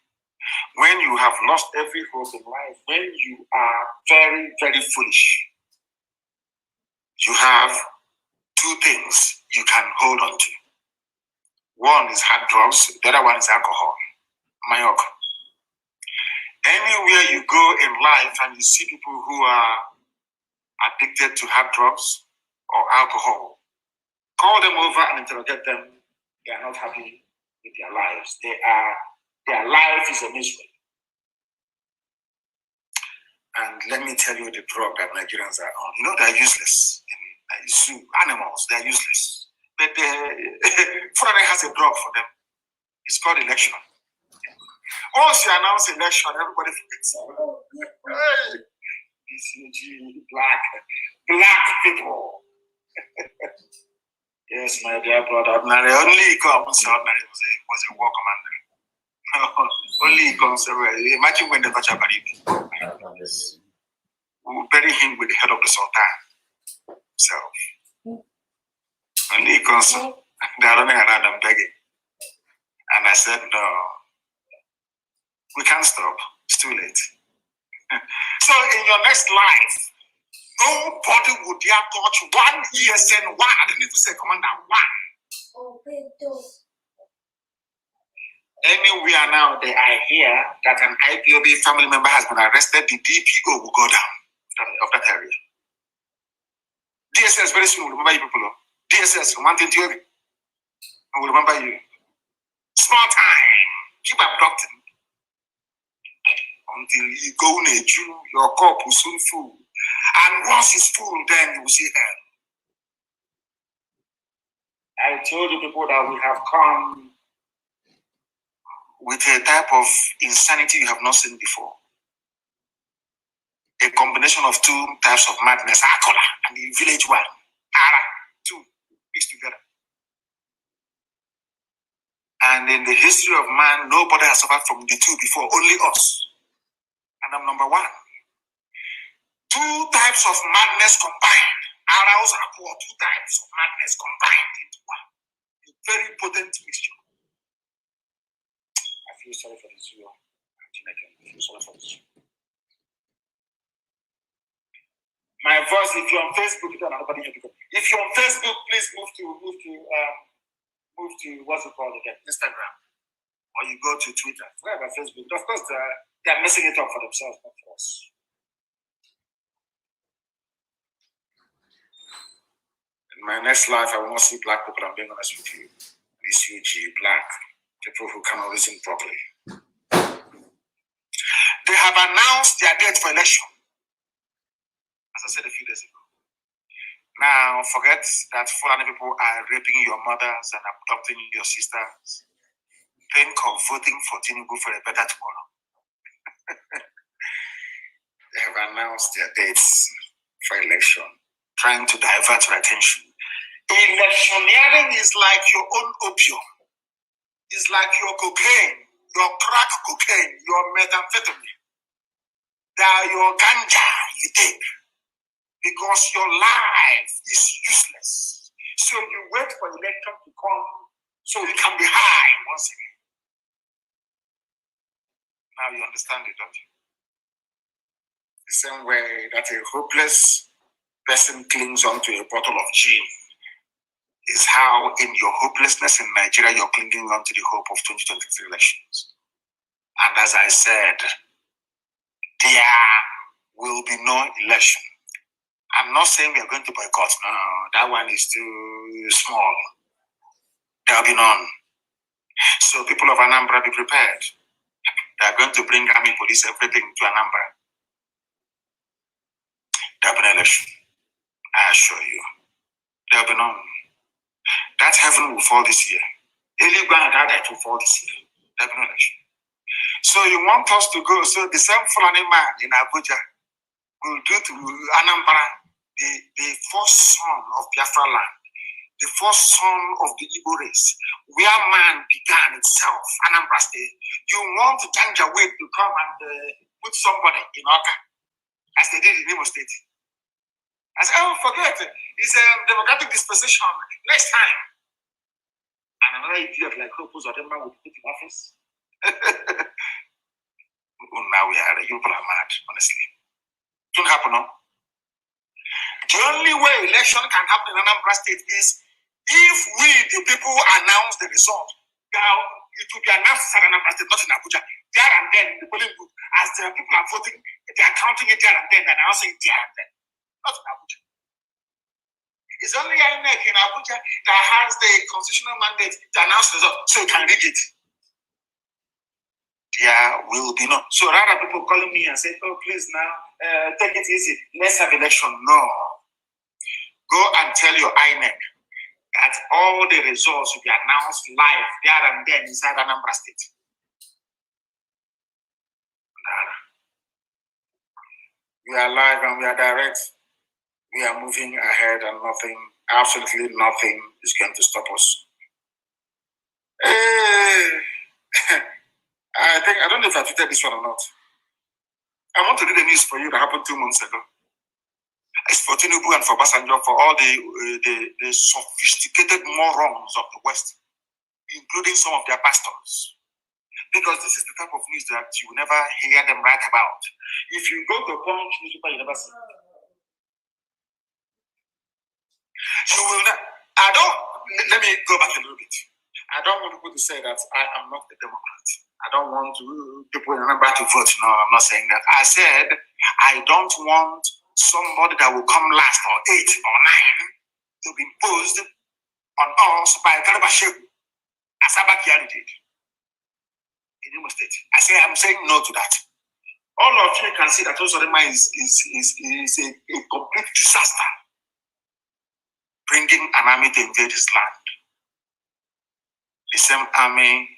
when you have lost every hope in life, when you are very, very foolish, you have two things you can hold on to. One is hard drugs, the other one is alcohol. Mayok. Anywhere you go in life and you see people who are addicted to hard drugs or alcohol, call them over and interrogate them. They are not happy with their lives. Their life is a misery. And let me tell you the drug that Nigerians are on. They're useless. In zoo, animals, they're useless. But Fulani has a drug for them. It's called election. Once you announce election, everybody forgets. Hey, it's black people. Yes, my dear brother. Ordinary only comes ordinary was a war commander. Only comes imagine when the Bachabari will bury him with the head of the Sultan himself. Only comes they're running around and begging. And I said, no, we can't stop. It's too late. So in your next life, nobody would dare touch one ESN one. I didn't need to say commander one. Anywhere now they are here that an IPOB family member has been arrested, the DPO will go down of that area. DSS very soon will remember you people. DSS from 120 will remember you. Small time. Keep abducting. Until you go in a Jew, your cup will soon full. And once it's full, then you will see hell. I told you people that we have come with a type of insanity you have not seen before. A combination of two types of madness, Akola and the village one. Ara, two mixed together. And in the history of man, nobody has suffered from the two before, only us. And I'm number one. Two types of madness combined. Arouse and poor, two types of madness combined into one. A very potent mixture. I feel sorry for this zoo. I feel sorry for this zoo. My voice, if you're on Facebook, if you're on Facebook, please move to what's it called again? Instagram. Or you go to Twitter. Forget about Facebook. Of course, they're messing it up for themselves, not for us. In my next life, I will not see black people. I'm being honest with you. These UG black people who cannot reason properly. They have announced their date for election, as I said a few days ago. Now, forget that Fulani people are raping your mothers and abducting your sisters. Think of voting for Tinubu for a better tomorrow. They have announced their dates for election, trying to divert your attention. Electioneering is like your own opium. It's like your cocaine, your crack cocaine, your methamphetamine. They are your ganja you take because your life is useless. So you wait for election to come so you can be high once again. Now you understand it, don't you? The same way that a hopeless person clings onto a bottle of gin is how in your hopelessness in Nigeria, you're clinging on to the hope of 2023 elections. And as I said, there will be no election. I'm not saying we are going to boycott. No, that one is too small. There will be none. So people of Anambra, be prepared. They are going to bring army, police, everything to Anambra. There will be no election. I assure you. There will be none. That heaven will fall this year. Eliba and that will fall this year. There will be no election. So you want us to go, so the same Fulani man in Abuja will do to Anambra, the first son of Biafra land, the first son of the Igbo race, where man began itself, Anambra State. You want Janja Wade to come and put somebody in Oka, as they did in Imo State. I said, oh, forget it. It's a democratic dispensation. Next time. and another idiot like Hopus or Demma will put in office. Now we are, you people are mad, honestly. It won't happen, no? The only way election can happen in Anambra State is if we, the people, announce the result. Now, it will be announced in Anambra State, not in Abuja. There and then, the polling booth, as the people are voting, they are counting it there and then, they're announcing it there and then, not in Abuja. It's only INEC in Abuja that has the constitutional mandate to announce the result, so you can read it. There will be none. So rather people calling me and say, oh, please now, take it easy. Let's have election. No. Go and tell your INEC that all the results will be announced live there and then inside Anambra State. We are live and we are direct. We are moving ahead and nothing, absolutely nothing is going to stop us. I don't know if I tweeted this one or not. I want to read the news for you that happened 2 months ago. It's for Tinubu and for Basanjo, for all the sophisticated morons of the West, including some of their pastors. Because this is the type of news that you will never hear them write about. If you go to a Punch newspaper, you never see. You will not. Let me go back a little bit. I don't want people to say that I am not a Democrat. I don't want people in Anambra to vote. No, I'm not saying that. I said I don't want somebody that will come last or 8 or 9 to be imposed on us by Garba Shehu, as Abakiari did in Imo State. I'm saying no to that. All of you can see that Ozorema is a complete disaster, bringing an army to invade his land. The same army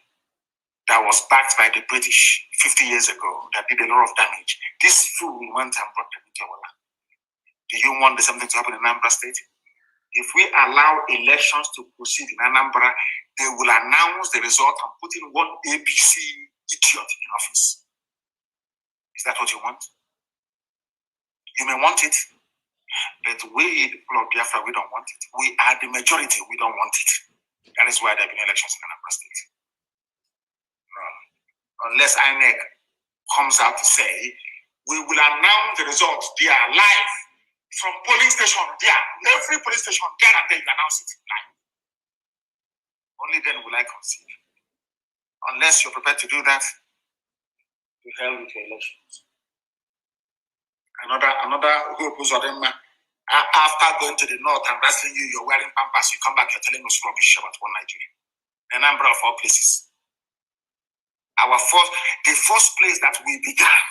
that was backed by the British 50 years ago that did a lot of damage. This fool went and brought them into our land. Do you want the same thing to happen in Anambra State? If we allow elections to proceed in Anambra, they will announce the result and put in one ABC idiot in office. Is that what you want? You may want it, but we, the people of Biafra, we don't want it. We are the majority, we don't want it. That is why there have been elections in Anambra State. No. Unless INEC comes out to say, we will announce the results there live from polling station there. Every police station there and then you announce it live. Only then will I concede. Unless you're prepared to do that, to hell with your elections. Another hope was on them. After going to the north and wrestling you, you're wearing pampas, you come back, you're telling us rubbish about one Nigeria. A number of our places. The first place that we began,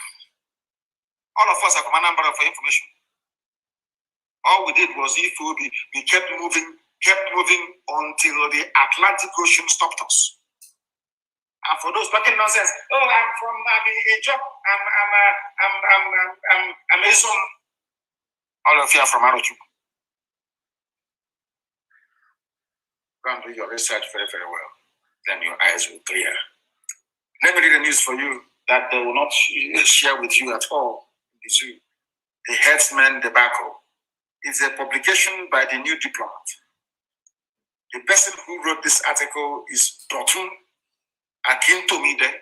all of us are from a number of information. All we did was we kept moving until the Atlantic Ocean stopped us. And for those talking nonsense, oh, I'm from I'm a son. All of you are from Arochu. Go and do your research very, very well. Then your eyes will clear. Let me read the news for you that they will not share with you at all. The Herdsman debacle. It's a publication by the New Diplomat. The person who wrote this article is Dotun Akintomide.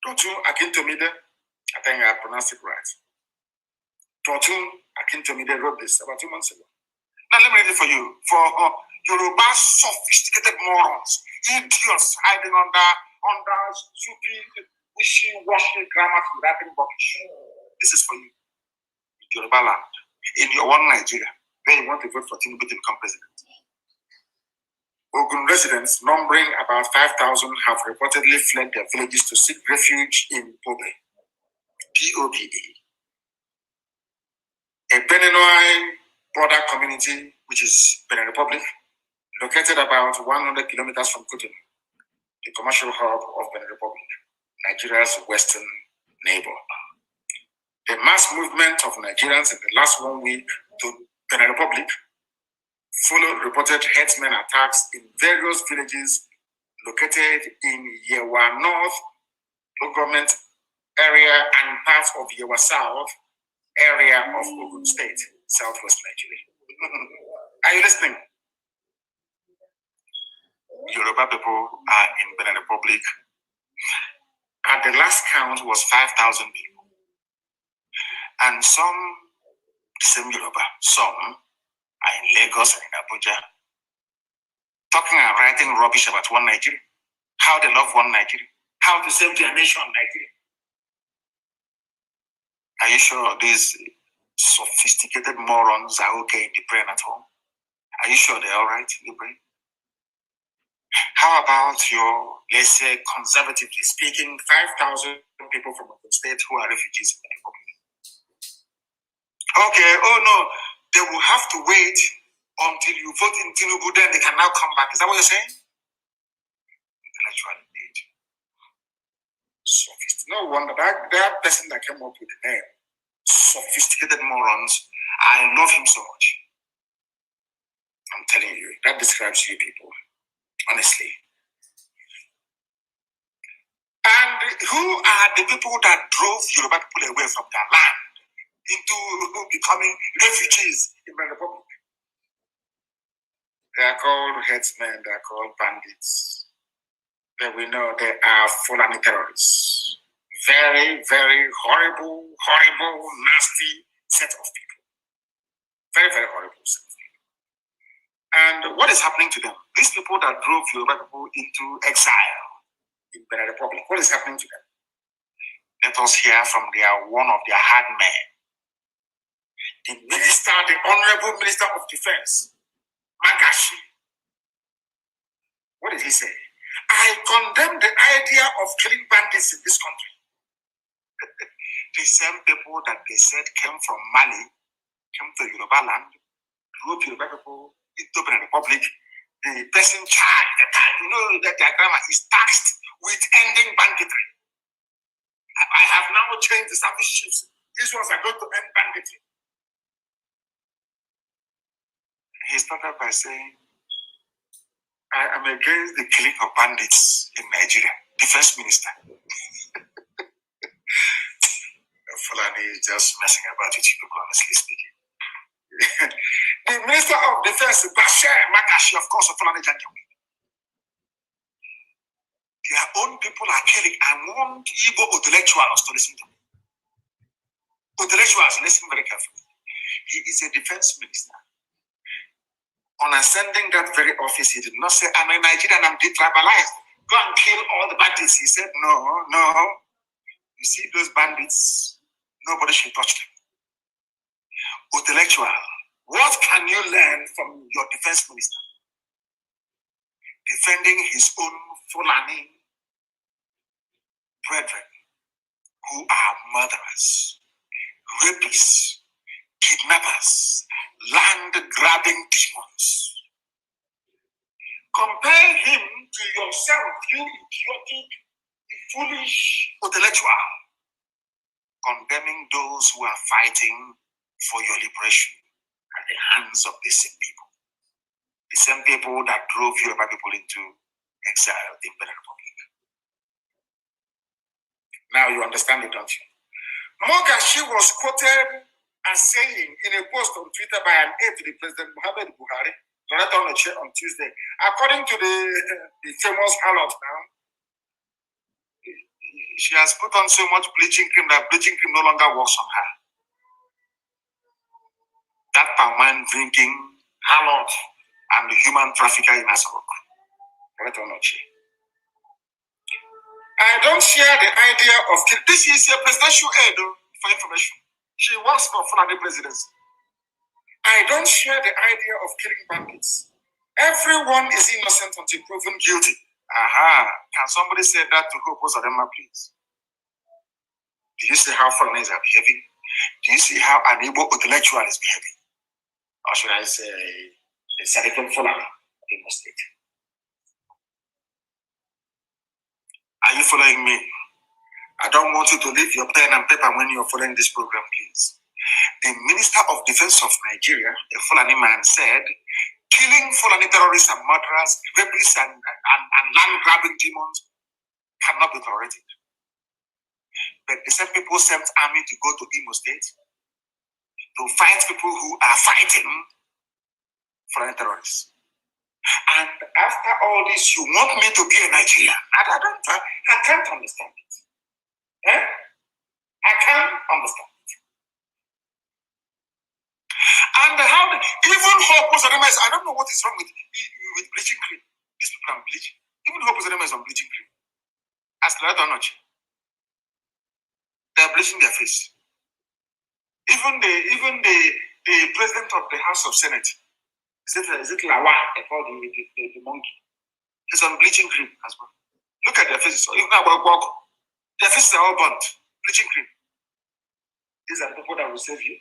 Dotun Akintomide, I think I pronounced it right. Dotun Akintomide wrote this about 2 months ago. Now let me read it for you. For Yoruba sophisticated morons, idiots hiding under stupid, wishy-washy grammar to writing rubbish. This is for you. In Yoruba land, in your one Nigeria, where you want to vote for Tinubu to become president. Ogun residents, numbering about 5,000, have reportedly fled their villages to seek refuge in Pobe, P-O-B-E, a Beninois border community, which is Benin Republic, located about 100 kilometers from Cotonou, the commercial hub of Benin Republic, Nigeria's western neighbor. The mass movement of Nigerians in the last 1 week to Benin Republic followed reported herdsmen attacks in various villages located in Yewa North government area and parts of Yewa South area of Ogun State, southwest Nigeria. Are you listening? Yoruba people are in Benin Republic. At the last count was 5,000 people. And some, same Yoruba, some are in Lagos and in Abuja, talking and writing rubbish about one Nigeria, how they love one Nigeria, how to save their nation, Nigeria. Are you sure these sophisticated morons are okay in the brain at home? Are you sure they're all right in the brain? How about your, let's say, conservatively speaking, 5,000 people from the state who are refugees in the Republic? Okay, oh no, they will have to wait until you vote in Tinubu, then they can now come back. Is that what you're saying? Intellectual age. No wonder that person that came up with the name, sophisticated morons, I love him so much. I'm telling you, that describes you people, honestly. And who are the people that drove Yoruba people away from their land into becoming refugees in the Republic? They are called headsmen, they are called bandits. But we know they are Fulani terrorists. Very, very horrible, nasty set of people. Very, very horrible set of people. And what is happening to them? These people that drove Yoruba people into exile in the Republic, what is happening to them? Let us hear from one of their hard men, the minister, the Honorable Minister of Defense, Magashi. What did he say? I condemn the idea of killing bandits in this country. The same people that they said came from Mali, came to Yoruba land, drove Yoruba people into the Republic. The person charged, you know that their grammar is taxed with ending banditry. I have now changed the service chiefs. These ones are going to end banditry. He started by saying, I am against the killing of bandits in Nigeria. Defense Minister. Fulani is just messing about with you people, honestly speaking. The Minister of Defense, Bashir Magashi, of course, of Fulani Janjaweed. Their own people are killing. I want Igbo intellectuals to listen to me. Intellectuals, listen very carefully. He is a defense minister. On ascending that very office, he did not say, I'm a Nigerian, I'm detribalized. Go and kill all the bandits. He said, no. You see those bandits, nobody should touch them. Intellectual, what can you learn from your defense minister? Defending his own Fulani brethren who are murderers, rapists, kidnappers, land-grabbing demons. Compare him to yourself, you idiotic, foolish intellectual, condemning those who are fighting for your liberation at the hands of the same people. The same people that drove Yoruba people into exile in Benin Republic. Now you understand it, don't you? Mogashi was quoted as saying in a post on Twitter by an aide to the President Muhammad Buhari, on Tuesday, according to the famous harlot now, she has put on so much bleaching cream that bleaching cream no longer works on her. That palm wine drinking harlot and the human trafficker in Asarok. I don't share the idea of this is a presidential aide for information. She works for Fulani presidency. I don't share the idea of killing bandits. Everyone is innocent until proven guilty. Can somebody say that to Hope Zadema, please? Do you see how Fulanis are behaving? Do you see how an Igbo intellectual is behaving? Or should I say, a Sadikun Fulani in the state? Are you following me? I don't want you to leave your pen and paper when you're following this program, please. The Minister of Defense of Nigeria, a Fulani man, said, killing Fulani terrorists and murderers, rapists and land-grabbing demons cannot be tolerated. But the same people sent army to go to Imo State to fight people who are fighting Fulani terrorists. And after all this, you want me to be a Nigerian? I can't understand it. Eh? I can't understand it. And how, even Hope Uzodinma is, I don't know what is wrong with bleaching cream. These people are bleaching. Even Hope Uzodinma is on bleaching cream. As Ladanoche. They are bleaching their face. Even the president of the House of Senate, is it Lawa, they call the monkey? He's on bleaching cream as well. Look at their faces. Even their faces are all burnt. Bleaching cream. These are the people that will save you.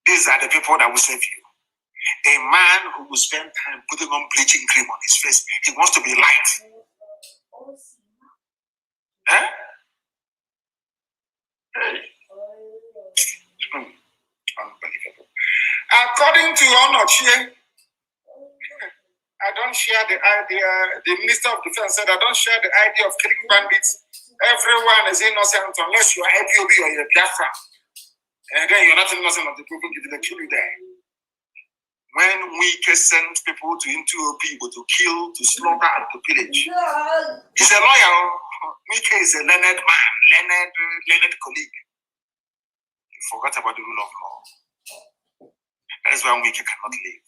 These are the people that will save you. A man who will spend time putting on bleaching cream on his face. He wants to be light. Huh? Hey. Unbelievable. According to Onochie, I don't share the idea. The Minister of Defense said, I don't share the idea of killing bandits. Everyone is innocent unless you are IPOB or you're Biafra. And then you're not innocent of the people giving the kill you there. When we can send people to into people to kill, to slaughter, and to pillage. He's a lawyer. Mike is a learned man, learned colleague. He forgot about the rule of law. That is why Mike cannot live.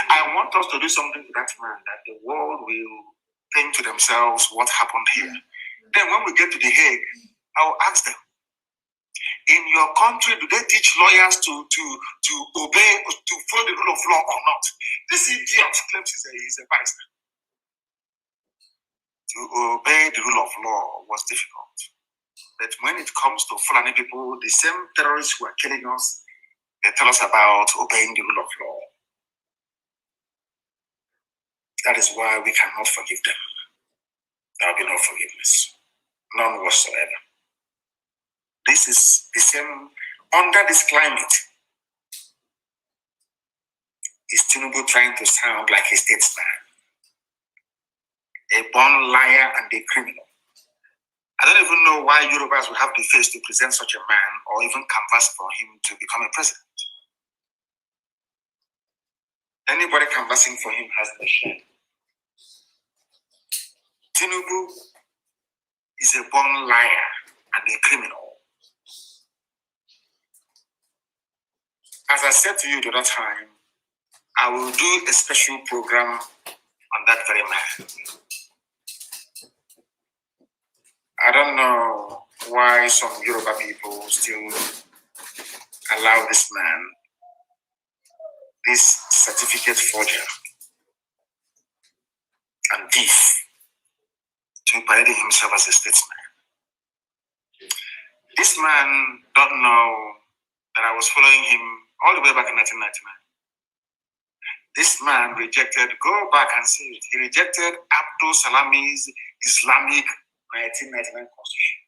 I want us to do something to that man that the world will think to themselves what happened here. Then when we get to The Hague, I'll ask them, in your country, do they teach lawyers to obey, to follow the rule of law or not? This idiot claims he's a barrister. To obey the rule of law was difficult. But when it comes to Fulani people, the same terrorists who are killing us, they tell us about obeying the rule of law. That is why we cannot forgive them. There will be no forgiveness. None whatsoever. This is the same, under this climate, is Tinubu trying to sound like a statesman, a born liar and a criminal. I don't even know why Yorubas will have the face to present such a man or even canvass for him to become a president. Anybody canvassing for him has the shame. Tinubu is a born liar and a criminal. As I said to you the other time, I will do a special program on that very man. I don't know why some Yoruba people still allow this man, this certificate forger and thief, to parade himself as a statesman. This man don't know that I was following him all the way back in 1999. This man rejected, go back and see it, he rejected Abdul Salami's Islamic 1999 constitution.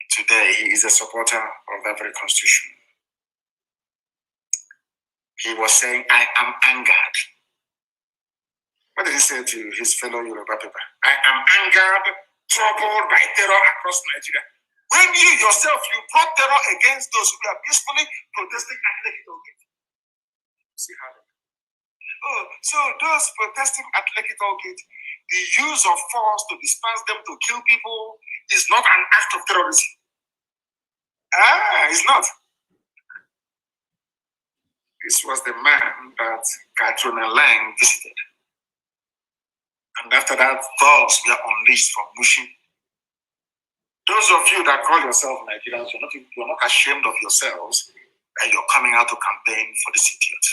Today, he is a supporter of that very constitution. He was saying, I am angered. What did he say to his fellow Yoruba people? I am angered, troubled by terror across Nigeria. When you yourself, you brought terror against those who are peacefully protesting at Lekki. See how they so those protesting at Lekki, the use of force to disperse them to kill people is not an act of terrorism. It's not. This was the man that Katrina Lang visited. And after that, thugs were unleashed from Mushi. Those of you that call yourselves Nigerians, you're not ashamed of yourselves that you're coming out to campaign for this idiot.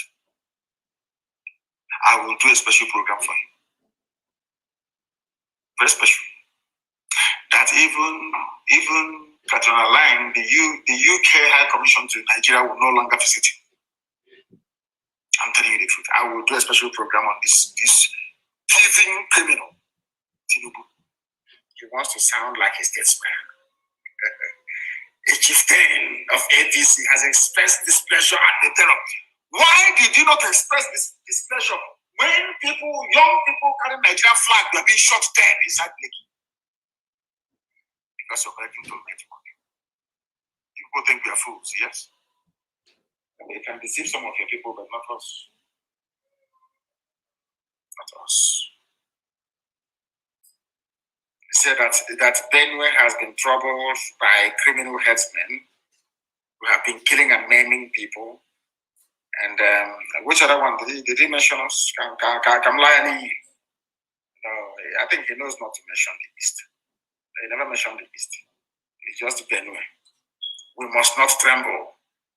I will do a special program for him. Very special. That even Katrina Lang, the UK High Commission to Nigeria will no longer visit him. I'm telling you the truth. I will do a special program on this thieving criminal, Tinubu. He wants to sound like a statesman. A chieftain of APC has expressed displeasure at the terror. Why did you not express this displeasure when young people carrying Nigerian flag were being shot dead inside Lekki? Because you're collecting to make money. People think we are fools, yes? It can deceive some of your people, but not us. Not us. He said that Benue has been troubled by criminal headsmen who have been killing and maiming people. And which other one? Did he mention us? Kamlayani? No, I think he knows not to mention the East. He never mentioned the East. It's just Benue. We must not tremble.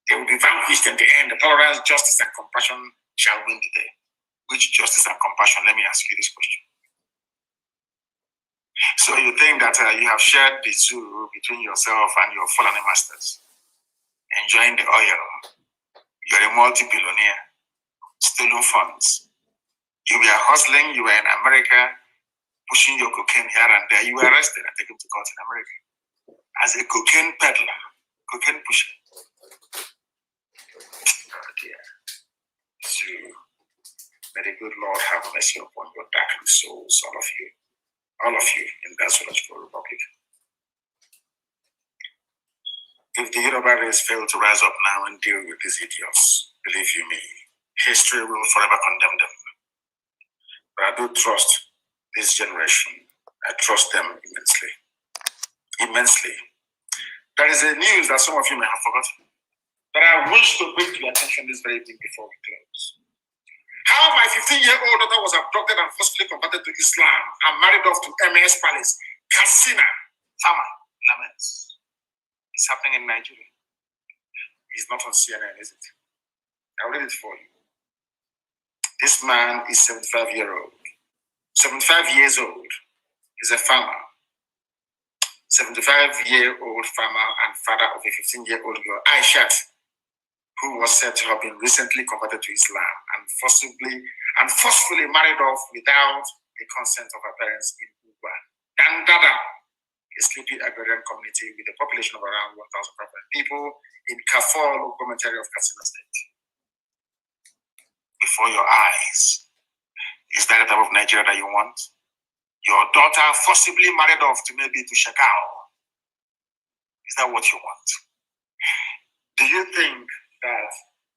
They will be vanquished in the end. The tolerance, justice, and compassion shall win the day. Which justice and compassion? Let me ask you this question. So you think that you have shared the zoo between yourself and your Fulani masters, enjoying the oil. You're a multi-billionaire, stolen funds. You were hustling, you were in America, pushing your cocaine here and there. You were arrested and taken to court in America as a cocaine peddler, cocaine pusher. Oh dear. So, may the good Lord have mercy upon your darkened souls, all of you in that zoological republic. If the Yoruba race fail to rise up now and deal with these idiots, believe you me, history will forever condemn them. But I do trust this generation. I trust them immensely. Immensely. There is a news that some of you may have forgotten, but I wish to bring to your attention this very evening before we close. How my 15-year-old daughter was abducted and forcibly converted to Islam and married off to M.A.'s palace. Katsina, Farmer, laments. It's happening in Nigeria. It's not on CNN, is it? I'll read it for you. This man is 75 years old. He's a farmer. 75-year-old farmer and father of a 15-year-old girl, Aishat, who was said to have been recently converted to Islam and forcefully married off without the consent of her parents in Ugba, Dangada, a sleepy agrarian community with a population of around 1,500 people in Kafur, local area of Katsina State. Before your eyes, is that the type of Nigeria that you want? Your daughter forcibly married off to maybe to Shakao. Is that what you want? Do you think that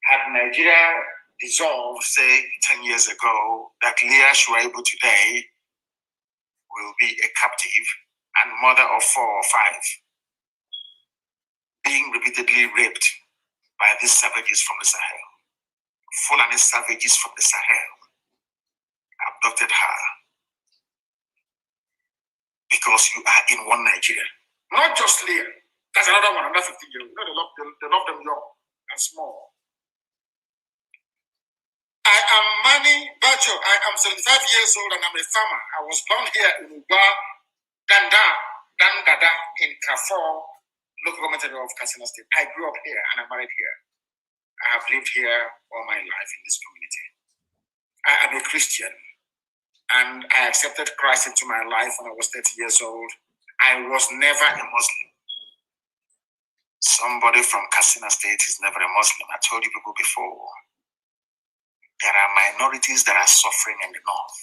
had Nigeria dissolved, say, 10 years ago, that Leah Shuaibu today will be a captive and mother of 4 or 5, being repeatedly raped by these savages from the Sahel? Fulani savages from the Sahel abducted her because you are in one Nigeria. Not just Leah. That's another one, another 15-year-old. They love them young and small. I am Mani Bajo. I am 75 years old and I'm a farmer. I was born here in Ugba, Dangada in Kafur, local government area of Katsina State. I grew up here and I married here. I have lived here all my life in this community. I am a Christian and I accepted Christ into my life when I was 30 years old. I was never a Muslim. Somebody from Katsina State is never a Muslim. I told you people before. There are minorities that are suffering in the north.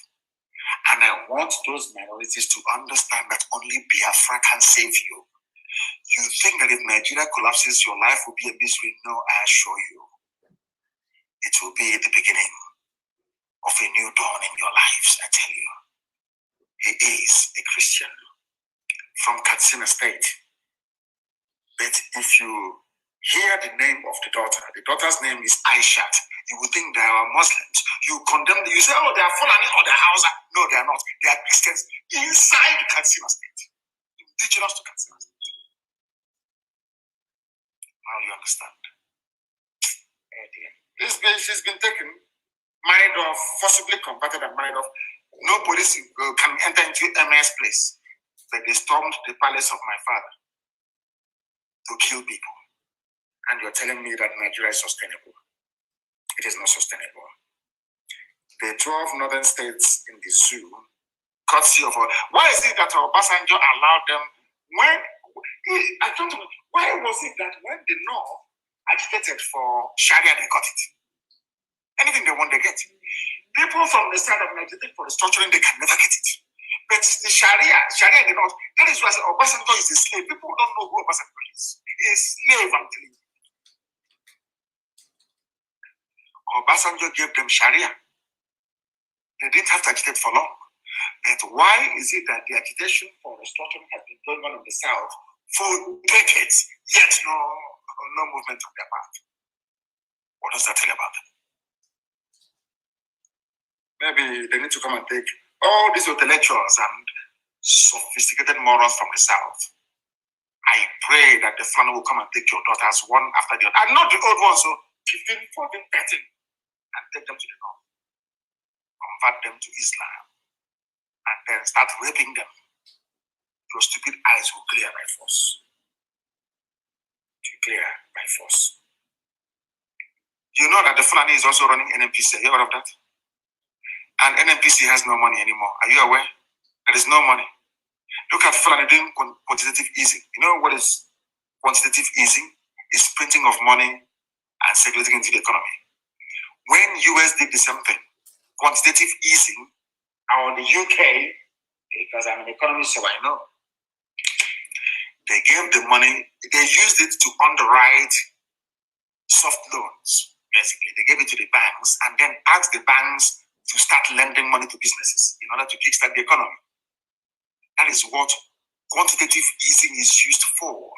And I want those minorities to understand that only Biafra can save you. You think that if Nigeria collapses, your life will be a misery? No, I assure you. It will be the beginning of a new dawn in your lives, I tell you. He is a Christian from Katsina State. But if you hear the name of the daughter's name is Aishat, you would think they are Muslims. You condemn them, you say, oh, they are Fulani or they are Hausa. No, they are not. They are Christians inside Katsina State, indigenous to Katsina State. Now you understand. She's been taken, married off, forcibly converted and married off. No police can enter into MS place. But they stormed the palace of my father to kill people. And you're telling me that Nigeria is sustainable. It is not sustainable. The 12 northern states in the zoo, courtesy of why is it that Obasanjo allowed them I don't know, why was it that when the North agitated for Sharia, they got it? Anything they want, they get. People from the side of Nigeria for restructuring, they can never get it. But the Sharia did not. That is why I said Obasanjo is a slave. People don't know who Obasanjo is. He is a slave, I'm telling you. Obasanjo gave them Sharia. They didn't have to agitate for long. But why is it that the agitation for restructuring has been going on in the South for decades, yet no movement on their part? What does that tell you about them? Maybe they need to come and take all these intellectuals and sophisticated morons from the South. I pray that the family will come and take your daughters one after the other. And not the old ones, so 15, 14, 13, and take them to the North. Convert them to Islam. And then start raping them. Your stupid eyes will clear by force. Clear by force. You know that the Fulani is also running NNPC. Are you aware of that? And NNPC has no money anymore. Are you aware? There is no money. Look at Fulani doing quantitative easing. You know what is quantitative easing? It's printing of money and circulating into the economy. When US did the same thing, quantitative easing, or the UK, because I'm an economist, so I know, they gave the money, they used it to underwrite soft loans, basically. They gave it to the banks and then asked the banks to start lending money to businesses in order to kickstart the economy. That is what quantitative easing is used for.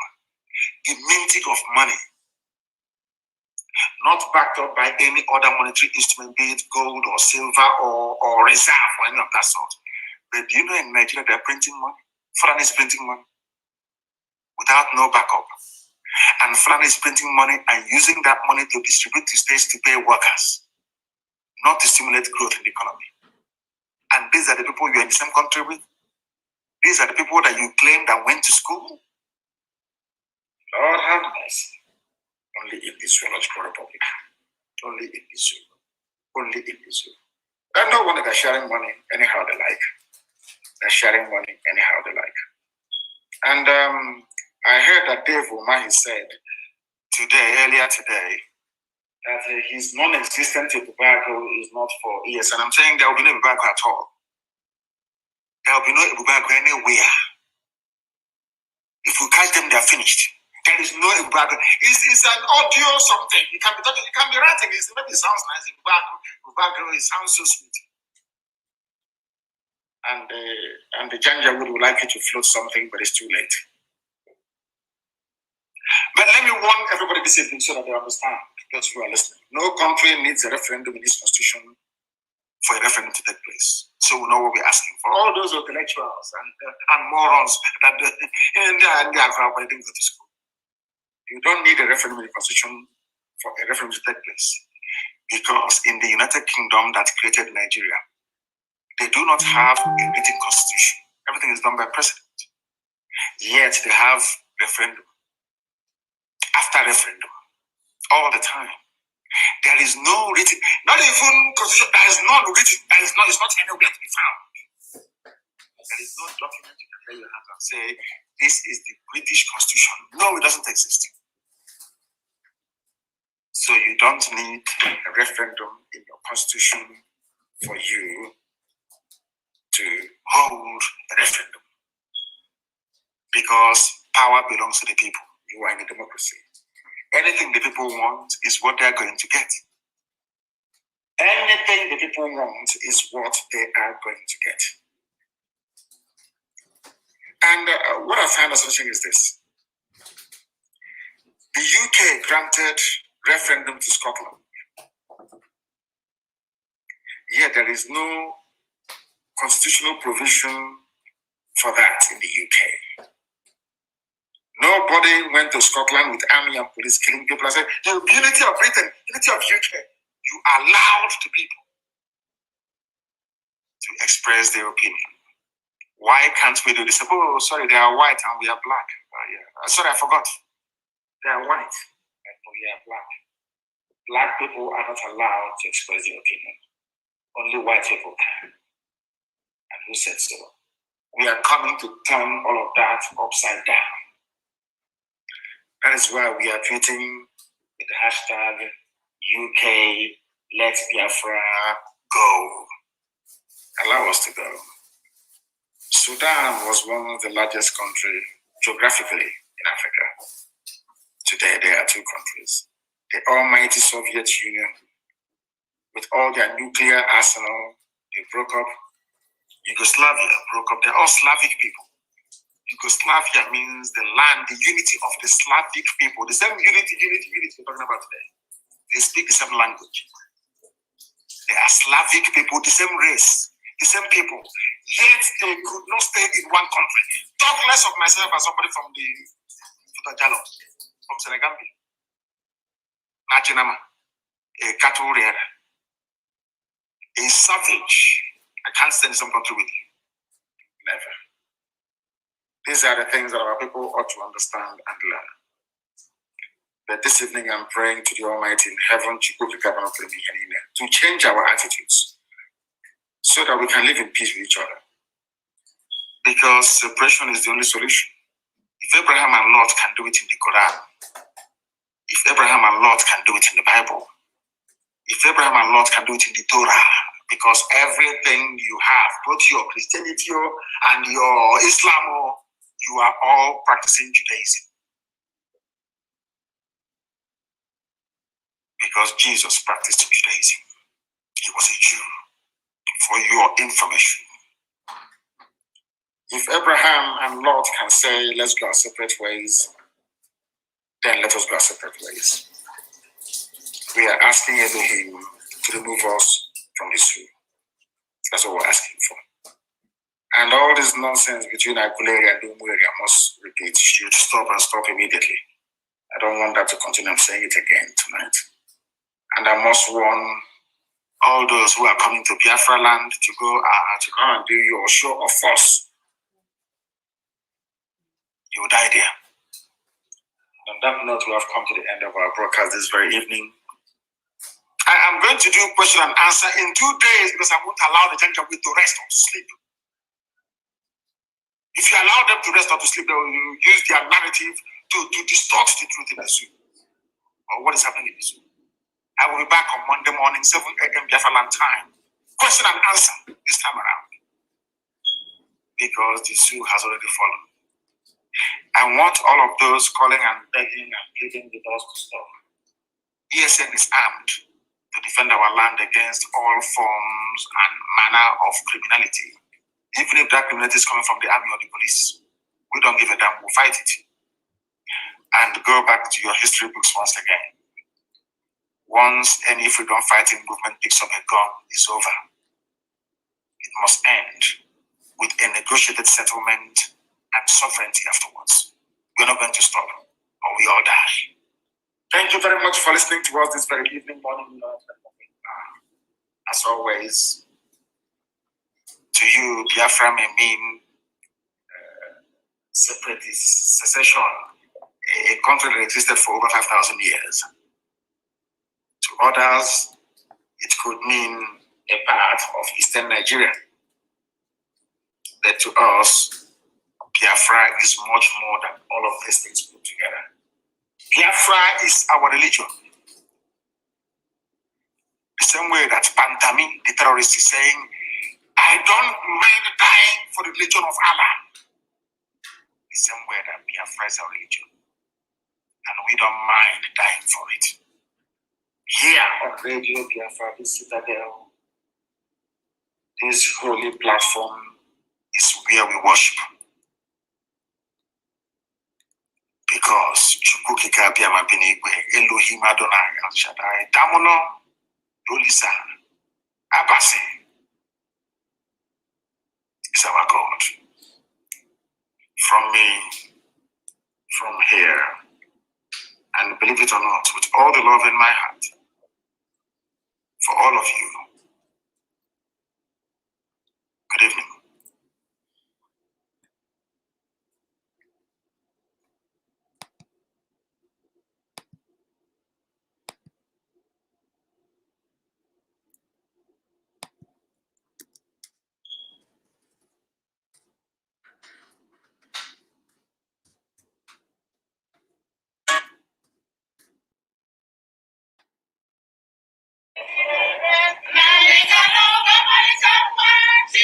The minting of money, not backed up by any other monetary instrument, be it gold or silver or reserve or any of that sort. But do you know in Nigeria they're printing money? Fulani is printing money without no backup. And Fulani is printing money and using that money to distribute to states to pay workers, not to stimulate growth in the economy. And these are the people you're in the same country with. These are the people that you claim that went to school. Lord have mercy. Only in this zoological republic. Only in this zoo. Only in this zoo. I know one that are sharing money anyhow they like. They're sharing money anyhow they like. And I heard that Dave Umahi said earlier today, that his non-existent tobacco is not for years. And I'm saying there will be no tobacco at all. There will be no tobacco anywhere. If we catch them, they're finished. There is no tobacco. It's an audio something. You can be talking, you can be writing. Maybe it sounds nice. Tobacco, it sounds so sweet. And the Janjaweed would like you to float something, but it's too late. But let me warn everybody this evening so that they understand, those who are listening. No country needs a referendum in its constitution for a referendum to take place. So we know what we're asking for. All those intellectuals and morons that they are but they didn't go to school. You don't need a referendum in the constitution for a referendum to take place. Because in the United Kingdom that created Nigeria, they do not have a written constitution. Everything is done by president. Yet they have referendum after referendum all the time. There is no written, not even constitution. There is not written. It's not anywhere to be found. There is no document you can lay your hands and say this is the British Constitution. No, it doesn't exist. So you don't need a referendum in your constitution for you to hold a referendum, because power belongs to the people. You are in a democracy. Anything the people want is what they're going to get. Anything the people want is what they are going to get. And what I find astonishing is this. The UK granted referendum to Scotland. Yet there is no constitutional provision for that in the UK. Nobody went to Scotland with army and police killing people and said, the unity of Britain, unity of UK. You allowed the people to express their opinion. Why can't we do this? Oh, sorry, they are white and we are black. Sorry, I forgot. They are white and we are black. Black people are not allowed to express their opinion. Only white people can. And who said so? We are coming to turn all of that upside down. That is why we are tweeting with the hashtag UK Let Biafra Go. Allow us to go. Sudan was one of the largest countries geographically in Africa. Today there are two countries. The almighty Soviet Union with all their nuclear arsenal. They broke up. Yugoslavia broke up. They're all Slavic people. Yugoslavia means the land, the unity of the Slavic people. The same unity we're talking about today. They speak the same language. They are Slavic people, the same race, the same people. Yet they could not stay in one country. Talk less of myself as somebody from the Futajalo, from Senegambia. Nachinama, a cattle rearer, a savage. I can't stay in some country with you. Never. These are the things that our people ought to understand and learn. But this evening I'm praying to the Almighty in heaven to change our attitudes so that we can live in peace with each other. Because separation is the only solution. If Abraham and Lot can do it in the Quran, if Abraham and Lot can do it in the Bible, if Abraham and Lot can do it in the Torah, because everything you have, both your Christianity and your Islam, you are all practicing Judaism. Because Jesus practiced Judaism. He was a Jew. For your information. If Abraham and Lot can say, let's go our separate ways, then let us go our separate ways. We are asking Elohim to remove us from his rule. That's what we're asking for. And all this nonsense between Aguilera and Umueri, I must repeat, should stop and stop immediately. I don't want that to continue. I'm saying it again tonight. And I must warn all those who are coming to Biafra land to come and do your show of force. You will die there. On that note, we have come to the end of our broadcast this very evening. I am going to do question and answer in 2 days because I won't allow the Janjaweed to rest or to sleep. If you allow them to rest or to sleep, they will use their narrative to distort the truth in the zoo or what is happening in the zoo. I will be back on Monday morning, 7 a.m. Biafra land time. Question and answer this time around. Because the zoo has already fallen. I want all of those calling and begging and pleading with us to stop. ESN is armed to defend our land against all forms and manner of criminality. Even if that criminality is coming from the army or the police, we don't give a damn, we'll fight it. And go back to your history books once again. Once any freedom fighting movement picks up a gun, it's over. It must end with a negotiated settlement and sovereignty afterwards. We're not going to stop, or we all die. Thank you very much for listening to us this very evening, morning. As always, to you, Biafra may mean separatist secession, a country that existed for over 5,000 years. To others, it could mean a part of Eastern Nigeria. But to us, Biafra is much more than all of these things put together. Biafra is our religion. The same way that Pantami, the terrorist, is saying, I don't mind dying for the religion of Allah. The same way that Biafra is our religion. And we don't mind dying for it. Here on Radio Biafra, this citadel, this holy platform is where we worship. Because Chukukika Biama Benigwe, Elohim Adonai, El Shaddai, Damono, Olisa, Abase is our God. From me, from here, and believe it or not, with all the love in my heart, for all of you, good evening.